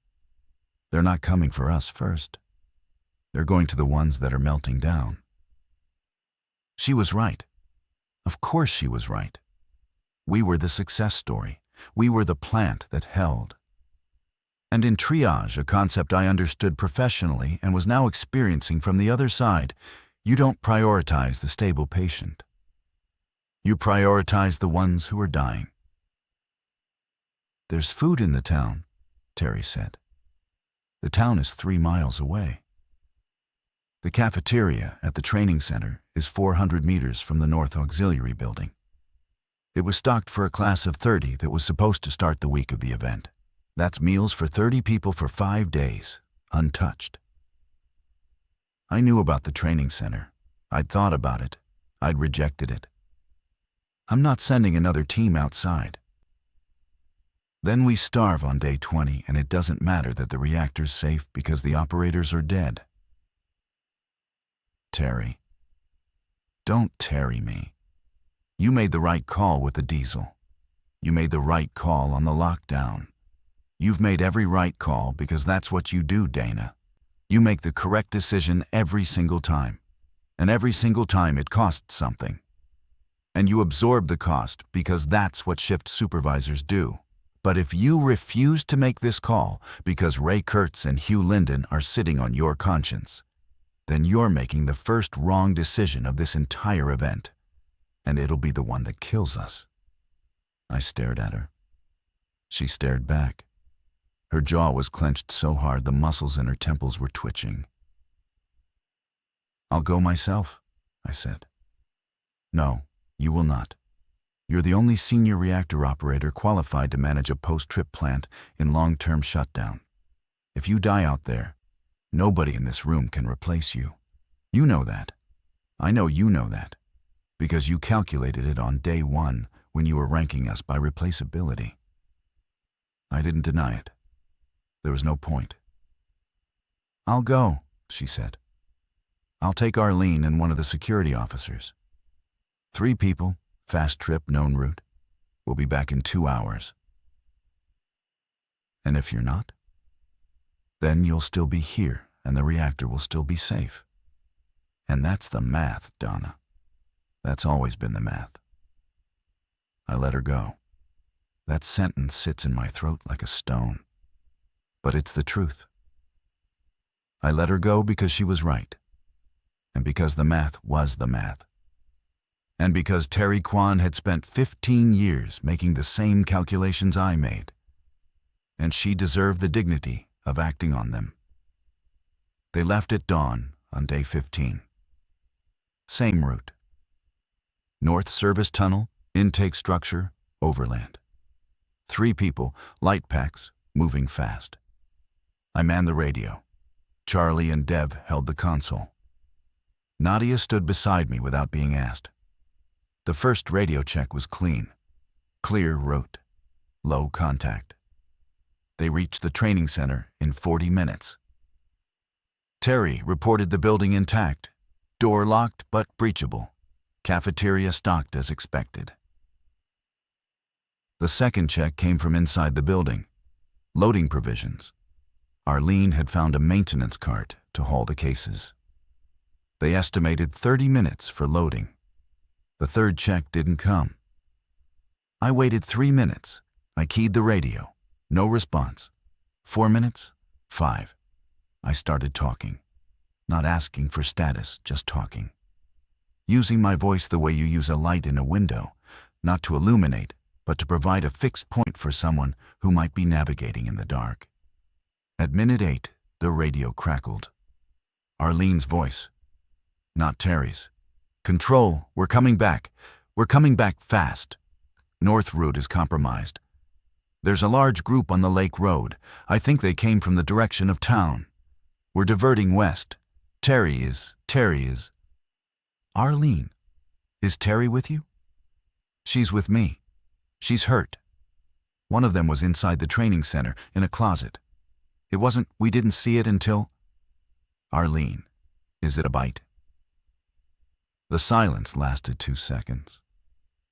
They're not coming for us first. They're going to the ones that are melting down. She was right. Of course she was right. We were the success story. We were the plant that held. And in triage, a concept I understood professionally and was now experiencing from the other side, you don't prioritize the stable patient. You prioritize the ones who are dying. There's food in the town, Terry said. The town is 3 miles away. The cafeteria at the training center is 400 meters from the North Auxiliary building. It was stocked for a class of 30 that was supposed to start the week of the event. That's meals for 30 people for 5 days, untouched. I knew about the training center. I'd thought about it. I'd rejected it. I'm not sending another team outside. Then we starve on day 20, and it doesn't matter that the reactor's safe because the operators are dead. Terry. Don't Terry me. You made the right call with the diesel. You made the right call on the lockdown. You've made every right call because that's what you do, Dana. You make the correct decision every single time. And every single time it costs something. And you absorb the cost because that's what shift supervisors do. But if you refuse to make this call because Ray Kurtz and Hugh Linden are sitting on your conscience, then you're making the first wrong decision of this entire event, and it'll be the one that kills us. I stared at her. She stared back. Her jaw was clenched so hard the muscles in her temples were twitching. I'll go myself, I said. No, you will not. You're the only senior reactor operator qualified to manage a post-trip plant in long-term shutdown. If you die out there, nobody in this room can replace you. You know that. I know you know that. Because you calculated it on day 1 when you were ranking us by replaceability. I didn't deny it. There was no point. I'll go, she said. I'll take Arlene and one of the security officers. 3 people, fast trip, known route. We'll be back in 2 hours. And if you're not? Then you'll still be here and the reactor will still be safe. And that's the math, Donna. That's always been the math. I let her go. That sentence sits in my throat like a stone. But it's the truth. I let her go because she was right. And because the math was the math. And because Terry Kwan had spent 15 years making the same calculations I made. And she deserved the dignity of acting on them. They left at dawn on day 15. Same route. North Service Tunnel, intake structure, overland. 3 people, light packs, moving fast. I manned the radio. Charlie and Deb held the console. Nadia stood beside me without being asked. The first radio check was clean. Clear route. Low contact. They reached the training center in 40 minutes. Terry reported the building intact. Door locked but breachable. Cafeteria stocked as expected. The second check came from inside the building. Loading provisions. Arlene had found a maintenance cart to haul the cases. They estimated 30 minutes for loading. The third check didn't come. I waited 3 minutes. I keyed the radio. No response. 4 minutes. 5. I started talking. Not asking for status, just talking. Using my voice the way you use a light in a window, not to illuminate, but to provide a fixed point for someone who might be navigating in the dark. At minute 8, the radio crackled. Arlene's voice. Not Terry's. Control, we're coming back. We're coming back fast. North route is compromised. There's a large group on the Lake Road. I think they came from the direction of town. We're diverting west. Terry is. Arlene, is Terry with you? She's with me. She's hurt. One of them was inside the training center, in a closet. We didn't see it until... Arlene, is it a bite? The silence lasted 2 seconds.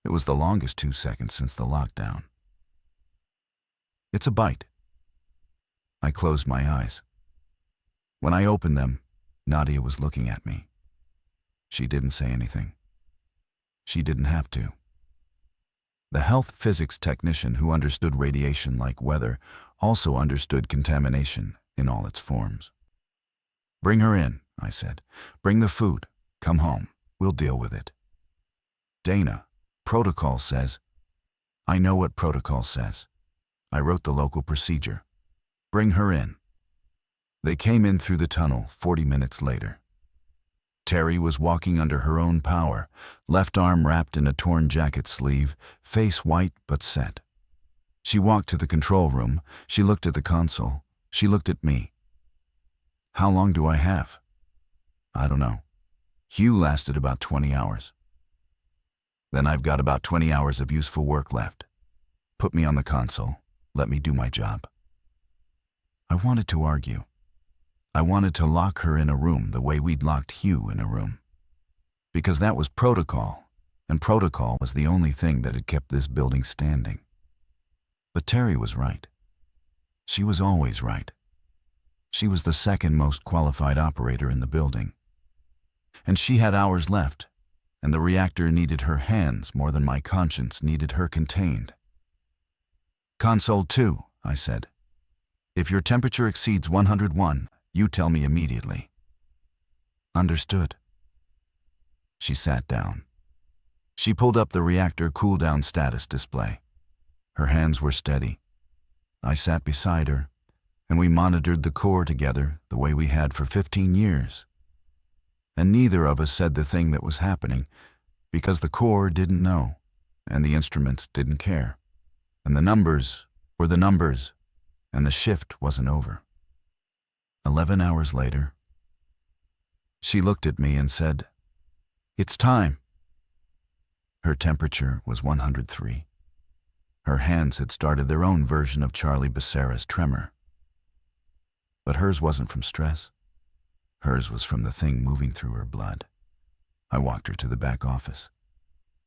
It was the longest 2 seconds since the lockdown. It's a bite. I closed my eyes. When I opened them, Nadia was looking at me. She didn't say anything. She didn't have to. The health physics technician who understood radiation like weather also understood contamination in all its forms. Bring her in, I said. Bring the food. Come home. We'll deal with it. Dana, protocol says. I know what protocol says. I wrote the local procedure. Bring her in. They came in through the tunnel 40 minutes later. Terry was walking under her own power, left arm wrapped in a torn jacket sleeve, face white but set. She walked to the control room. She looked at the console. She looked at me. How long do I have? I don't know. Hugh lasted about 20 hours. Then I've got about 20 hours of useful work left. Put me on the console. Let me do my job. I wanted to argue. I wanted to lock her in a room the way we'd locked Hugh in a room. Because that was protocol, and protocol was the only thing that had kept this building standing. But Terry was right. She was always right. She was the second most qualified operator in the building. And she had hours left, and the reactor needed her hands more than my conscience needed her contained. Console 2, I said. If your temperature exceeds 101, you tell me immediately. Understood. She sat down. She pulled up the reactor cool-down status display. Her hands were steady. I sat beside her, and we monitored the core together the way we had for 15 years. And neither of us said the thing that was happening, because the core didn't know, and the instruments didn't care, and the numbers were the numbers, and the shift wasn't over. 11 hours later, she looked at me and said, "It's time." Her temperature was 103. Her hands had started their own version of Charlie Becerra's tremor. But hers wasn't from stress. Hers was from the thing moving through her blood. I walked her to the back office.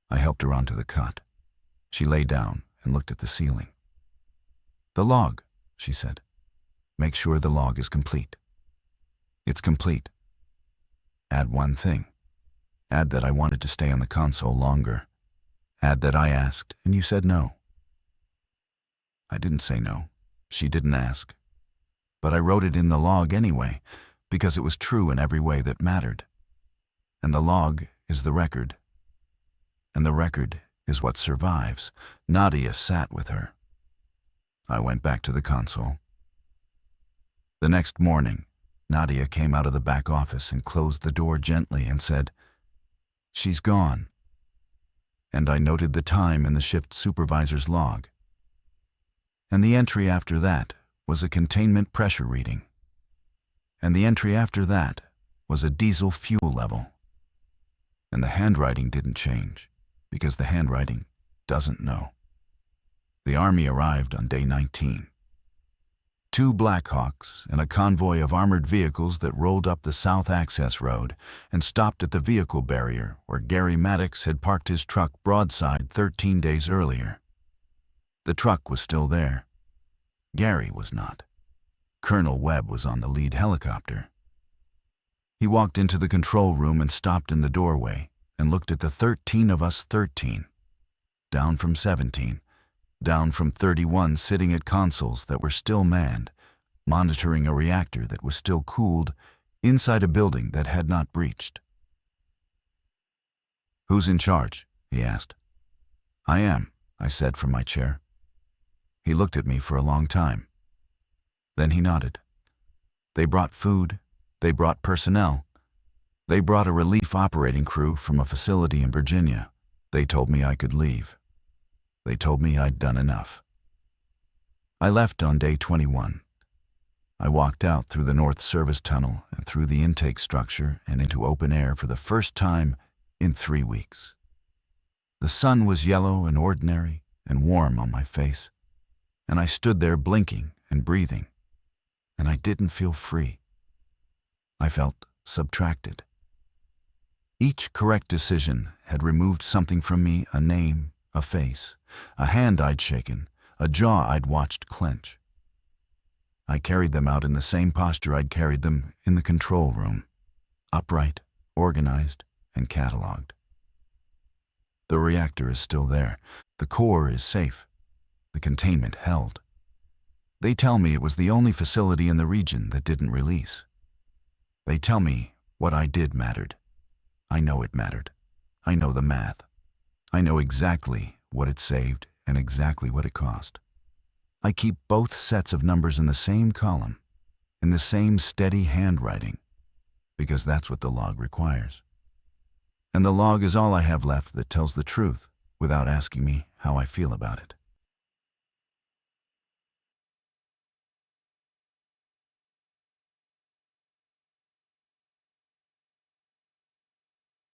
I helped her onto the cot. She lay down and looked at the ceiling. "The log," she said. "Make sure the log is complete." "It's complete." "Add one thing. Add that I wanted to stay on the console longer. Add that I asked and you said no." I didn't say no. She didn't ask. But I wrote it in the log anyway, because it was true in every way that mattered. And the log is the record. And the record is what survives. Nadia sat with her. I went back to the console. The next morning, Nadia came out of the back office and closed the door gently and said, "She's gone." And I noted the time in the shift supervisor's log. And the entry after that was a containment pressure reading. And the entry after that was a diesel fuel level. And the handwriting didn't change, because the handwriting doesn't know. The Army arrived on day 19. 2 Blackhawks and a convoy of armored vehicles that rolled up the South Access Road and stopped at the vehicle barrier where Gary Maddox had parked his truck broadside 13 days earlier. The truck was still there. Gary was not. Colonel Webb was on the lead helicopter. He walked into the control room and stopped in the doorway and looked at the 13 of us 13. Down from 17. Down from 31 sitting at consoles that were still manned, monitoring a reactor that was still cooled inside a building that had not breached. "Who's in charge?" he asked. "I am," I said from my chair. He looked at me for a long time. Then he nodded. "They brought food. They brought personnel. They brought a relief operating crew from a facility in Virginia. They told me I could leave. They told me I'd done enough." I left on day 21. I walked out through the North Service Tunnel and through the intake structure and into open air for the first time in 3 weeks. The sun was yellow and ordinary and warm on my face, and I stood there blinking and breathing, and I didn't feel free. I felt subtracted. Each correct decision had removed something from me, a name, a face, a hand I'd shaken, a jaw I'd watched clench. I carried them out in the same posture I'd carried them in the control room, upright, organized, and cataloged. The reactor is still there. The core is safe. The containment held. They tell me it was the only facility in the region that didn't release. They tell me what I did mattered. I know it mattered. I know the math. I know exactly what it saved and exactly what it cost. I keep both sets of numbers in the same column, in the same steady handwriting, because that's what the log requires. And the log is all I have left that tells the truth without asking me how I feel about it.